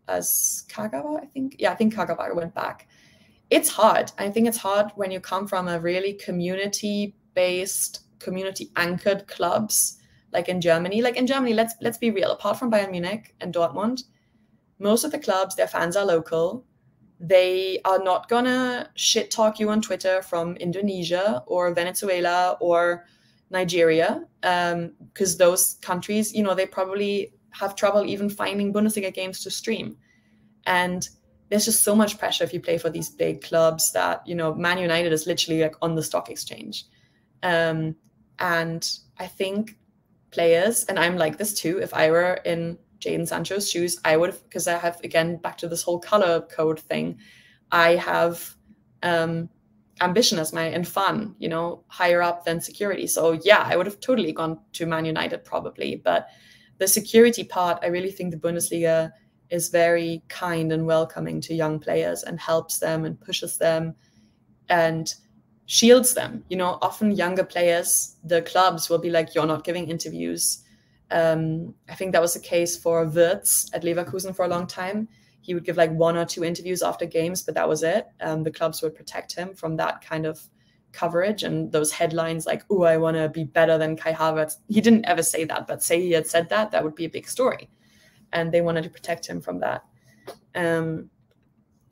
A: Kagawa, I think. Yeah, I think Kagawa went back. It's hard. I think it's hard when you come from a really community-based, community-anchored clubs, like in Germany. Like in Germany, let's be real. Apart from Bayern Munich and Dortmund, most of the clubs, their fans are local. They are not gonna shit talk you on Twitter from Indonesia or Venezuela or Nigeria, because those countries, they probably have trouble even finding Bundesliga games to stream. And there's just so much pressure if you play for these big clubs that, Man United is literally like on the stock exchange. And I think players, and I'm like this too, if I were in Jadon Sancho's shoes, I would, because I have, again, back to this whole color code thing, I have ambition and fun, higher up than security. So yeah, I would have totally gone to Man United probably. But the security part, I really think the Bundesliga is very kind and welcoming to young players and helps them and pushes them and shields them. Often younger players, the clubs will be like, you're not giving interviews. I think that was the case for Wirtz at Leverkusen for a long time. He would give like 1 or 2 interviews after games, but that was it. The clubs would protect him from that kind of coverage and those headlines like, oh, I want to be better than Kai Havertz. He didn't ever say that, but say he had said that, that would be a big story. And they wanted to protect him from that.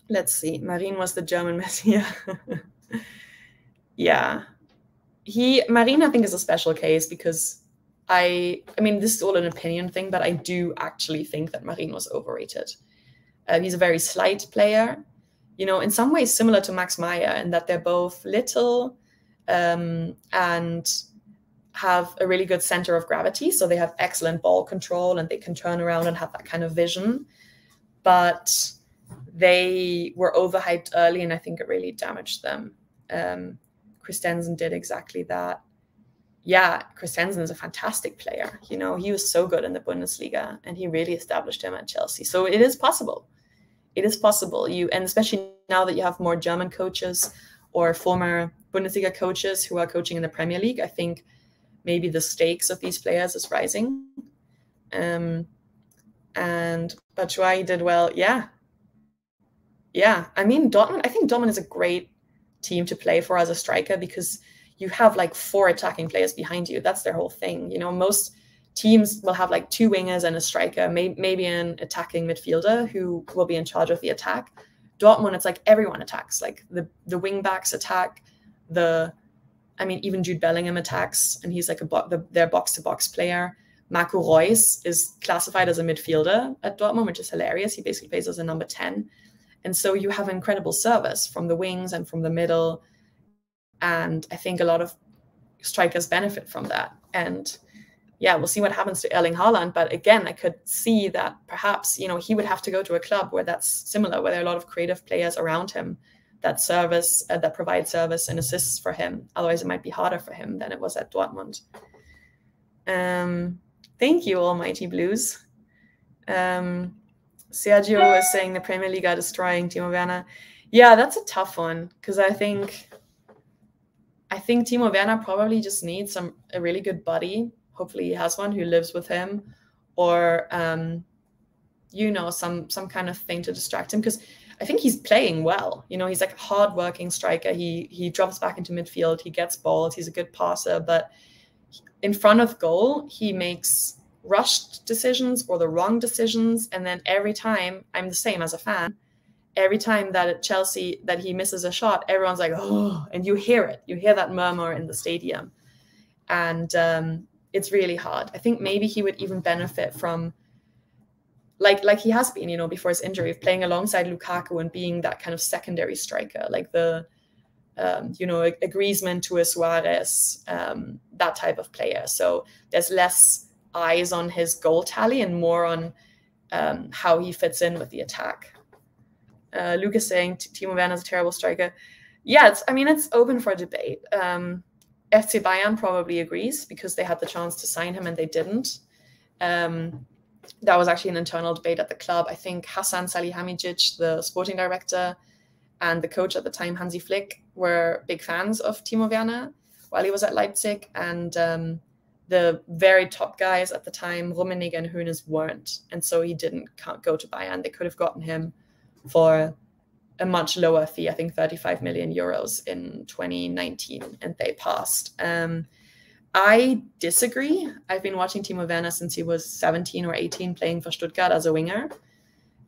A: Let's see. Marine was the German Messi. Yeah. Marin, I think, is a special case because I mean, this is all an opinion thing, but I do actually think that Marin was overrated. He's a very slight player, you know, in some ways similar to Max Meyer in that they're both little and have a really good center of gravity. So they have excellent ball control and they can turn around and have that kind of vision. But they were overhyped early, and I think it really damaged them. Christensen did exactly that. Yeah, Christensen is a fantastic player. You know, he was so good in the Bundesliga, and he really established him at Chelsea. So it is possible. It is possible. And especially now that you have more German coaches or former Bundesliga coaches who are coaching in the Premier League, I think maybe the stakes of these players is rising. And Batshuayi did well. Yeah. Yeah. I mean, I think Dortmund is a great team to play for as a striker because you have like 4 attacking players behind you. That's their whole thing. You know, most teams will have like 2 wingers and a striker, maybe an attacking midfielder who will be in charge of the attack. Dortmund, it's like everyone attacks. Like the wing backs attack. Even Jude Bellingham attacks, and he's like their box-to-box player. Marco Reus is classified as a midfielder at Dortmund, which is hilarious. He basically plays as a number 10. And so you have incredible service from the wings and from the middle. And I think a lot of strikers benefit from that. And yeah, we'll see what happens to Erling Haaland. But again, I could see that perhaps, you know, he would have to go to a club where that's similar, where there are a lot of creative players around him that provide service and assists for him. Otherwise, it might be harder for him than it was at Dortmund. Thank you, Almighty Blues. Sergio is saying the Premier League are destroying Timo Werner. Yeah, that's a tough one because I think Timo Werner probably just needs a really good buddy. Hopefully he has one who lives with him, or you know, some kind of thing to distract him, because I think he's playing well. You know, he's like a hard-working striker. He drops back into midfield. He gets balls. He's a good passer, but in front of goal, he makes rushed decisions or the wrong decisions. And then every time, I'm the same as a fan, every time that at Chelsea that he misses a shot, everyone's like, oh, and you hear it. You hear that murmur in the stadium. And it's really hard. I think maybe he would even benefit from, like he has been, you know, before his injury, of playing alongside Lukaku and being that kind of secondary striker, like you know, a Griezmann to a Suarez, that type of player. So there's less eyes on his goal tally and more on how he fits in with the attack. Luke is saying Timo Werner is a terrible striker. Yeah, it's open for debate. FC Bayern probably agrees because they had the chance to sign him and they didn't. That was actually an internal debate at the club. I think Hasan Salihamidzic, the sporting director, and the coach at the time, Hansi Flick, were big fans of Timo Werner while he was at Leipzig. And the very top guys at the time, Rummenigge and Hoeneß, weren't. And so he didn't go to Bayern. They could have gotten him for a much lower fee, I think 35 million euros in 2019, and they passed. I disagree. I've been watching Timo Werner since he was 17 or 18, playing for Stuttgart as a winger.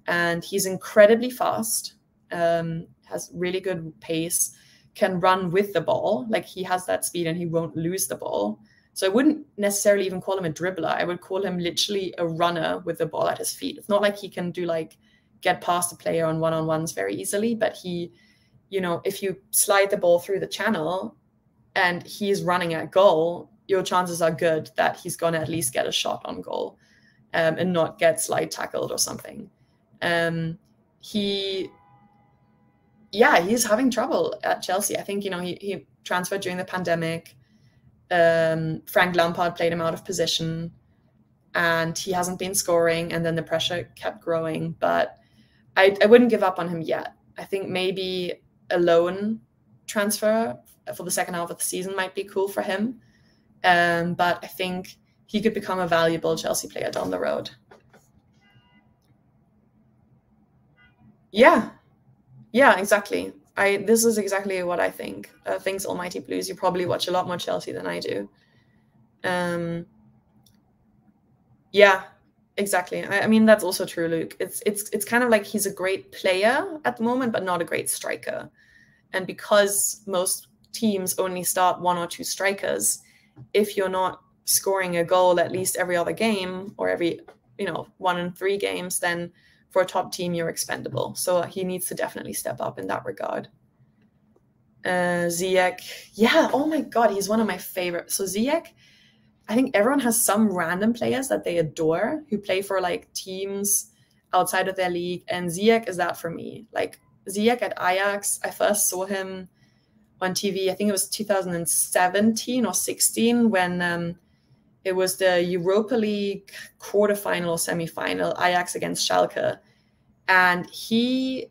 A: And he's incredibly fast, has really good pace, can run with the ball. Like, he has that speed and he won't lose the ball. So I wouldn't necessarily even call him a dribbler. I would call him literally a runner with the ball at his feet. It's not like he can do get past a player on one-on-ones very easily, but he, you know, if you slide the ball through the channel and he's running at goal, your chances are good that he's going to at least get a shot on goal and not get slide tackled or something. He's having trouble at Chelsea. I think, you know, he transferred during the pandemic. Frank Lampard played him out of position and he hasn't been scoring, and then the pressure kept growing. But I wouldn't give up on him yet. I think maybe a loan transfer for the second half of the season might be cool for him. But I think he could become a valuable Chelsea player down the road. Yeah, exactly. This is exactly what I think. Thanks, Almighty Blues. You probably watch a lot more Chelsea than I do. Yeah, exactly. I mean, that's also true, Luke. It's kind of like he's a great player at the moment, but not a great striker. And because most teams only start 1 or 2 strikers, if you're not scoring a goal at least every other game or every, 1 in 3 games, then for a top team, you're expendable. So he needs to definitely step up in that regard. Ziyech, yeah, oh my God, he's one of my favorites. So Ziyech, I think everyone has some random players that they adore who play for like teams outside of their league, and Ziyech is that for me. Like Ziyech at Ajax, I first saw him on TV, I think it was 2017 or 16 when it was the Europa League quarterfinal or semifinal, Ajax against Schalke. And he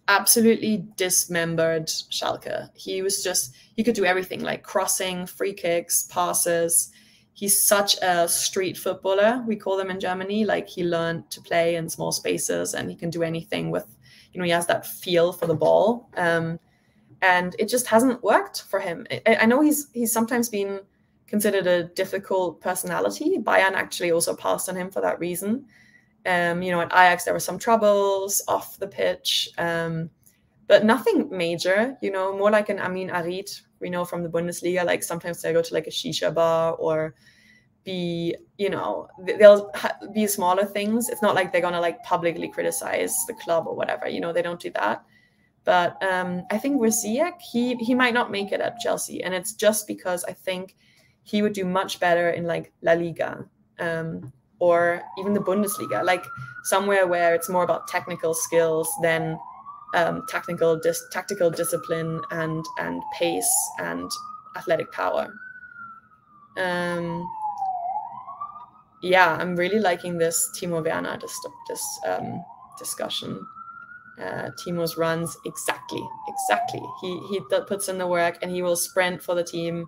A: absolutely dismembered Schalke. He could do everything, like crossing, free kicks, passes. He's such a street footballer, we call them in Germany. Like he learned to play in small spaces and he can do anything with, he has that feel for the ball. And it just hasn't worked for him. I know he's sometimes been considered a difficult personality. Bayern actually also passed on him for that reason. At Ajax, there were some troubles off the pitch, but nothing major, more like an Amin Arid, we know from the Bundesliga. Like sometimes they go to like a shisha bar or they'll be smaller things. It's not like they're going to like publicly criticize the club or whatever, they don't do that. But I think with Ziyech, he might not make it at Chelsea. And it's just because I think he would do much better in like La Liga or even the Bundesliga, like somewhere where it's more about technical skills than tactical discipline and pace and athletic power. Yeah, I'm really liking this Timo Werner discussion. Timo's runs, exactly. He puts in the work and he will sprint for the team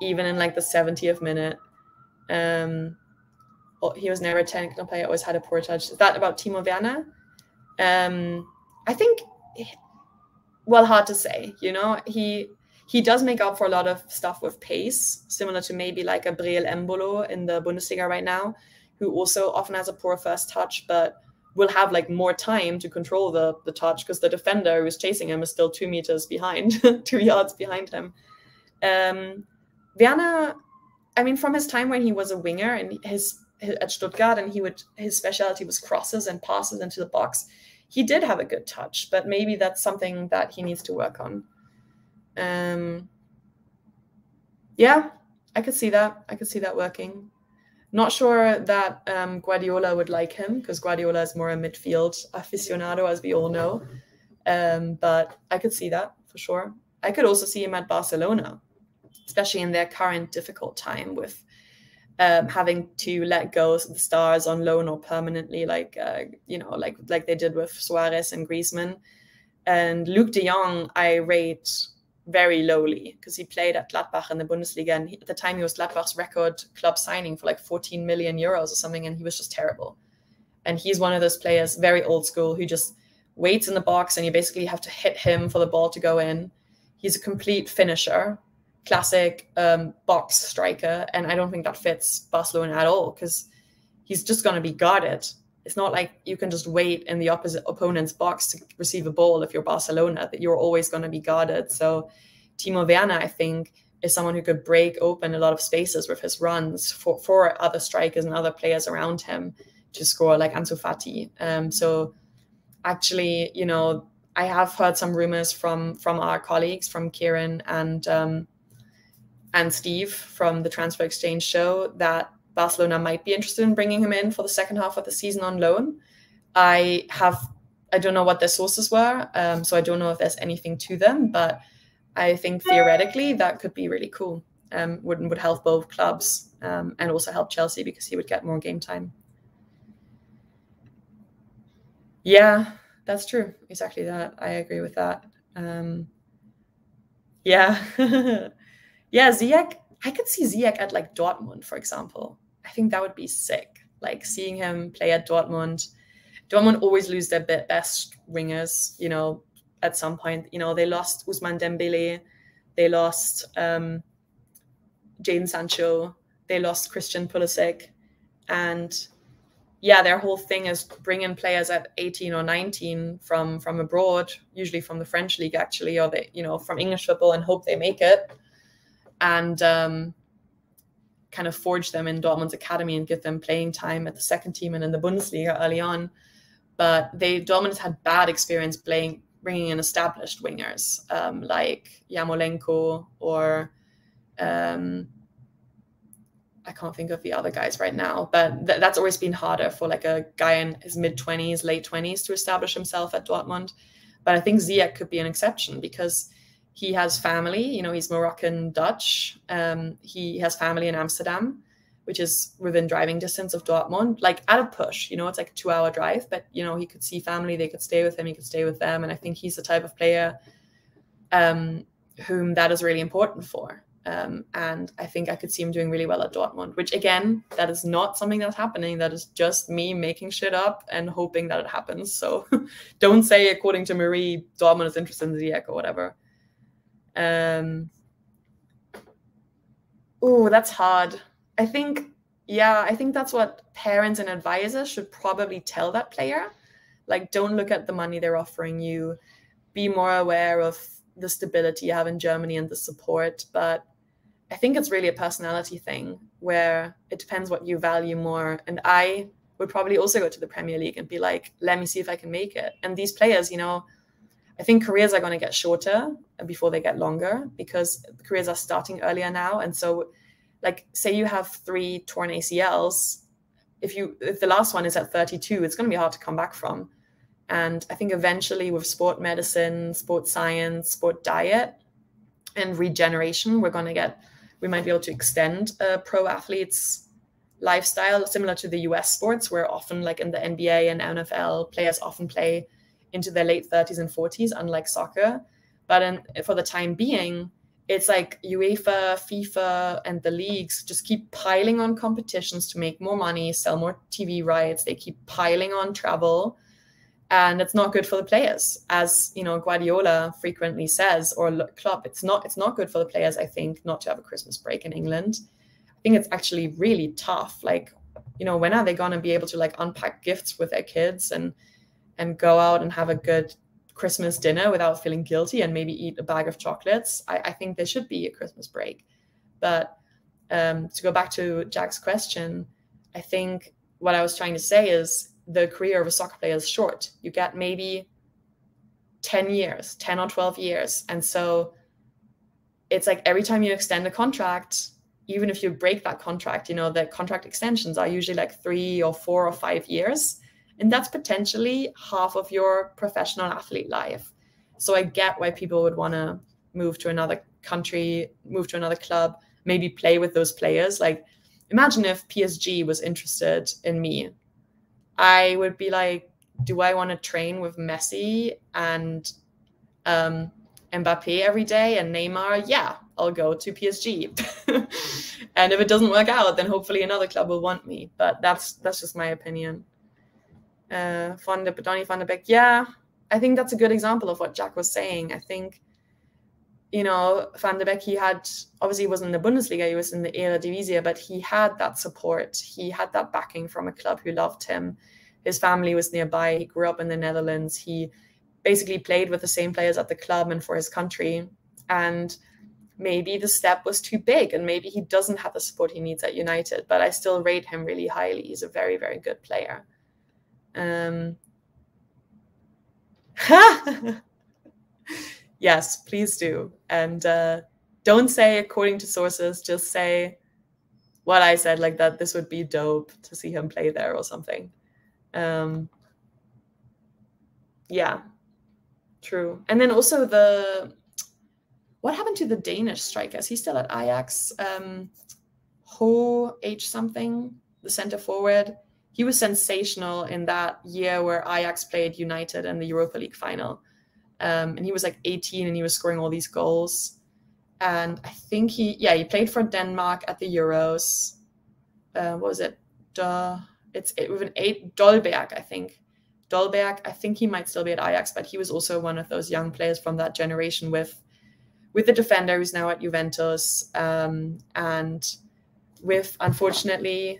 A: even in like the 70th minute. He was never a technical player, always had a poor touch. Is that about Timo Werner? I think, well, hard to say, he does make up for a lot of stuff with pace, similar to maybe like a Breel Embolo in the Bundesliga right now, who also often has a poor first touch, but will have like more time to control the touch because the defender who's chasing him is still 2 meters behind, 2 yards behind him. Werner, I mean, from his time when he was a winger and at Stuttgart, and his specialty was crosses and passes into the box, he did have a good touch, but maybe that's something that he needs to work on. Yeah, I could see that working. Not sure that Guardiola would like him because Guardiola is more a midfield aficionado, as we all know. But I could see that for sure. I could also see him at Barcelona, especially in their current difficult time with having to let go of the stars on loan or permanently, like they did with Suarez and Griezmann. And Luke de Jong, I rate very lowly because he played at Gladbach in the Bundesliga, and at the time he was Gladbach's record club signing for like 14 million euros or something, and he was just terrible. And he's one of those players, very old school, who just waits in the box and you basically have to hit him for the ball to go in. He's a complete finisher, classic box striker, and I don't think that fits Barcelona at all because he's just going to be guarded. It's not like you can just wait in the opposite opponent's box to receive a ball if you're Barcelona, that you're always going to be guarded. So Timo Werner, I think, is someone who could break open a lot of spaces with his runs for other strikers and other players around him to score, like Ansu Fati. So actually, I have heard some rumors from our colleagues, from Kieran and Steve from the Transfer Exchange show, that Barcelona might be interested in bringing him in for the second half of the season on loan. I don't know what their sources were, so I don't know if there's anything to them, but I think theoretically that could be really cool. Would help both clubs and also help Chelsea because he would get more game time. Yeah, that's true. Exactly that. I agree with that. Yeah. Yeah, Ziyech, I could see Ziyech at like Dortmund, for example. I think that would be sick. Like seeing him play at Dortmund. Dortmund always lose their best wingers, at some point. They lost Ousmane Dembele. They lost Jadon Sancho. They lost Christian Pulisic. And yeah, their whole thing is bring in players at 18 or 19 from abroad, usually from the French league actually, or they, you know, from English football, and hope they make it, and kind of forge them in Dortmund's academy and give them playing time at the second team and in the Bundesliga early on. But Dortmund has had bad experience bringing in established wingers like Yarmolenko or I can't think of the other guys right now, but that's always been harder for like a guy in his mid-20s, late 20s to establish himself at Dortmund. But I think Ziyech could be an exception because he has family, you know, he's Moroccan Dutch. He has family in Amsterdam, which is within driving distance of Dortmund, like at a push, you know, it's like a 2-hour drive, but, you know, he could see family, they could stay with him, he could stay with them. And I think he's the type of player whom that is really important for. And I think I could see him doing really well at Dortmund, which again, that is not something that's happening. That is just me making shit up and hoping that it happens. So don't say, according to Marie, Dortmund is interested in Ziyech or whatever. Oh, that's hard. I think that's what parents and advisors should probably tell that player. Like, don't look at the money they're offering you. Be more aware of the stability you have in Germany and the support. But I think it's really a personality thing where it depends what you value more. And I would probably also go to the Premier League and be like, let me see if I can make it. And these players, you know, I think careers are going to get shorter before they get longer because careers are starting earlier now. And so, like, say you have 3 torn ACLs, if the last one is at 32, it's going to be hard to come back from. And I think eventually with sport medicine, sport science, sport diet, and regeneration, we might be able to extend a pro athlete's lifestyle, similar to the US sports, where often, like in the NBA and NFL, players often play into their late 30s and 40s, unlike soccer. But for the time being, it's like UEFA, FIFA, and the leagues just keep piling on competitions to make more money, sell more TV rights. They keep piling on travel. And it's not good for the players, as you know, Guardiola frequently says, or Klopp. It's not good for the players, I think, not to have a Christmas break in England. I think it's actually really tough. Like, you know, when are they going to be able to like unpack gifts with their kids and go out and have a good Christmas dinner without feeling guilty and maybe eat a bag of chocolates? I think there should be a Christmas break. But to go back to Jack's question, I think what I was trying to say is, the career of a soccer player is short. You get maybe 10 or 12 years. And so it's like every time you extend a contract, even if you break that contract, you know, the contract extensions are usually like 3 or 4 or 5 years. And that's potentially half of your professional athlete life. So I get why people would want to move to another country, move to another club, maybe play with those players. Like, imagine if PSG was interested in me. I would be like, do I want to train with Messi and Mbappe every day and Neymar? Yeah, I'll go to PSG. And if it doesn't work out, then hopefully another club will want me. But that's just my opinion. Donny van de Beek, yeah, I think that's a good example of what Jack was saying. I think, you know, Van de Beek, he wasn't in the Bundesliga, he was in the Eredivisie, but he had that support. He had that backing from a club who loved him. His family was nearby. He grew up in the Netherlands. He basically played with the same players at the club and for his country. And maybe the step was too big and maybe he doesn't have the support he needs at United, but I still rate him really highly. He's a very, very good player. Yes, please do. And don't say according to sources, just say what I said, like that this would be dope to see him play there or something. Yeah, true. And then also what happened to the Danish striker? Is he still at Ajax? Ho H something, the center forward. He was sensational in that year where Ajax played United in the Europa League final. And he was like 18 and he was scoring all these goals. And I think he played for Denmark at the Euros. What was it? It's with an 8, Dolberg, I think. I think he might still be at Ajax, but he was also one of those young players from that generation with the defender who's now at Juventus. And with, unfortunately,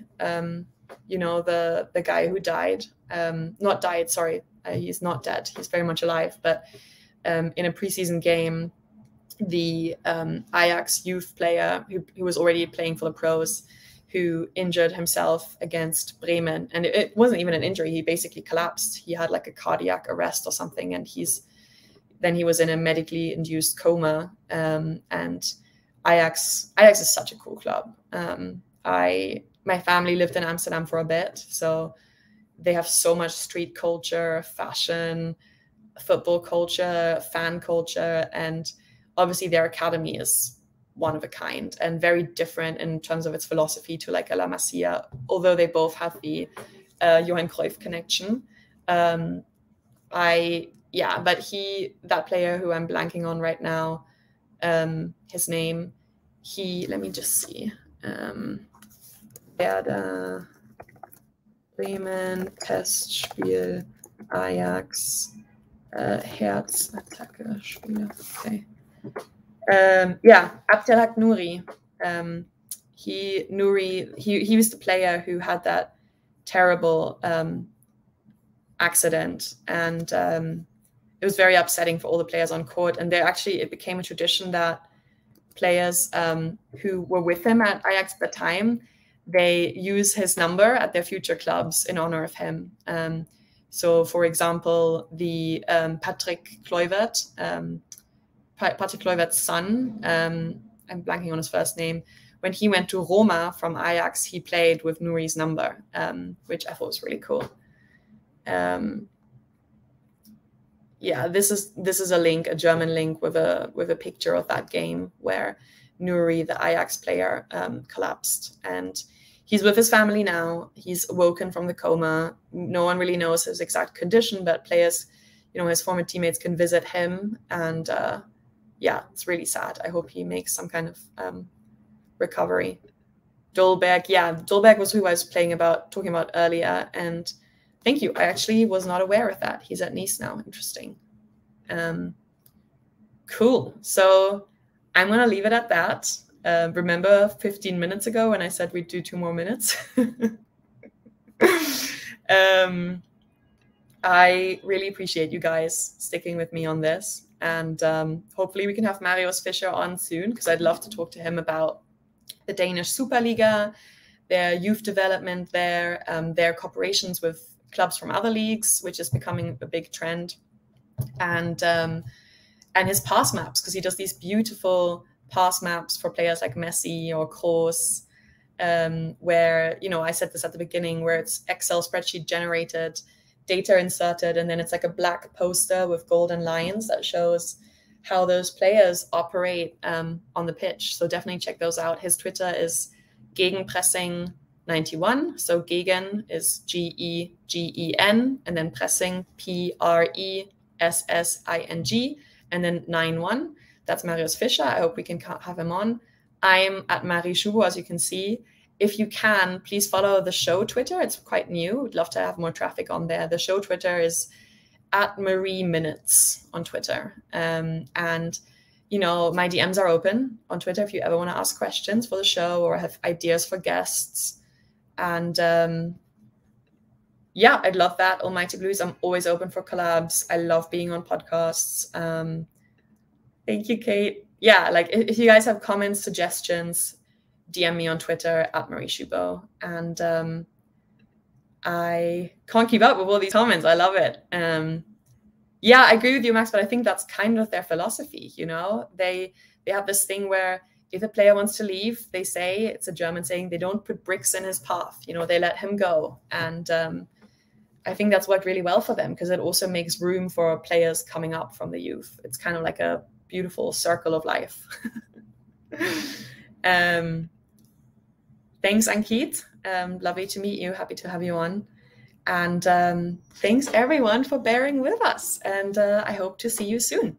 A: you know, the guy who died, not died, sorry, he's not dead, he's very much alive, but in a preseason game, the Ajax youth player who was already playing for the pros, who injured himself against Bremen. And it wasn't even an injury. He basically collapsed. He had like a cardiac arrest or something. And then he was in a medically induced coma. And Ajax is such a cool club. My family lived in Amsterdam for a bit. So they have so much street culture, fashion, football culture, fan culture. And obviously their academy is one of a kind and very different in terms of its philosophy to like a La Masia, although they both have the Johan Cruyff connection. But that player who I'm blanking on right now, his name, let me just see. Werder Bremen, Testspiel, Ajax, Herzattacke, Spieler, okay. Abdelhak Nouri. He was the player who had that terrible accident, and it was very upsetting for all the players on court. And it became a tradition that players who were with him at Ajax at the time, they use his number at their future clubs in honor of him. So, for example, the Patrick Kluivert, Patrick Kluivert's son, I'm blanking on his first name, when he went to Roma from Ajax, he played with Nouri's number, which I thought was really cool. This is a link, a German link with a picture of that game where Nouri, the Ajax player, collapsed. And he's with his family now. He's awoken from the coma. No one really knows his exact condition, but players, his former teammates can visit him. And it's really sad. I hope he makes some kind of recovery. Dolberg was who I was talking about earlier. And thank you. I actually was not aware of that. He's at Nice now. Interesting. Cool. So I'm going to leave it at that. Remember 15 minutes ago when I said we'd do 2 more minutes? I really appreciate you guys sticking with me on this. And hopefully we can have Marius Fischer on soon, because I'd love to talk to him about the Danish Superliga, their youth development there, their cooperations with clubs from other leagues, which is becoming a big trend, and his pass maps, because he does these beautiful pass maps for players like Messi or Kroos, where, I said this at the beginning, where it's Excel spreadsheet generated, data inserted, and then it's like a black poster with golden lines that shows how those players operate on the pitch. So definitely check those out. His Twitter is Gegenpressing91. So Gegen is G-E-G-E-N, and then Pressing, P-R-E-S-S-I-N-G, and then 91. That's Marius Fischer. I hope we can have him on. I'm at Marie Schubo, as you can see. If you can, please follow the show Twitter. It's quite new. We'd love to have more traffic on there. The show Twitter is at Marie Minutes on Twitter. And, my DMs are open on Twitter if you ever want to ask questions for the show or have ideas for guests. And I'd love that. Almighty Blues, I'm always open for collabs. I love being on podcasts. Thank you, Kate. If you guys have comments, suggestions, DM me on Twitter at Marie Schubo. And I can't keep up with all these comments. I love it. I agree with you, Max, but I think that's kind of their philosophy. They have this thing where if a player wants to leave, they say, it's a German saying, they don't put bricks in his path. They let him go. And I think that's worked really well for them, because it also makes room for players coming up from the youth. It's kind of like a beautiful circle of life. Thanks, Ankit. Lovely to meet you. Happy to have you on. And thanks, everyone, for bearing with us. And I hope to see you soon.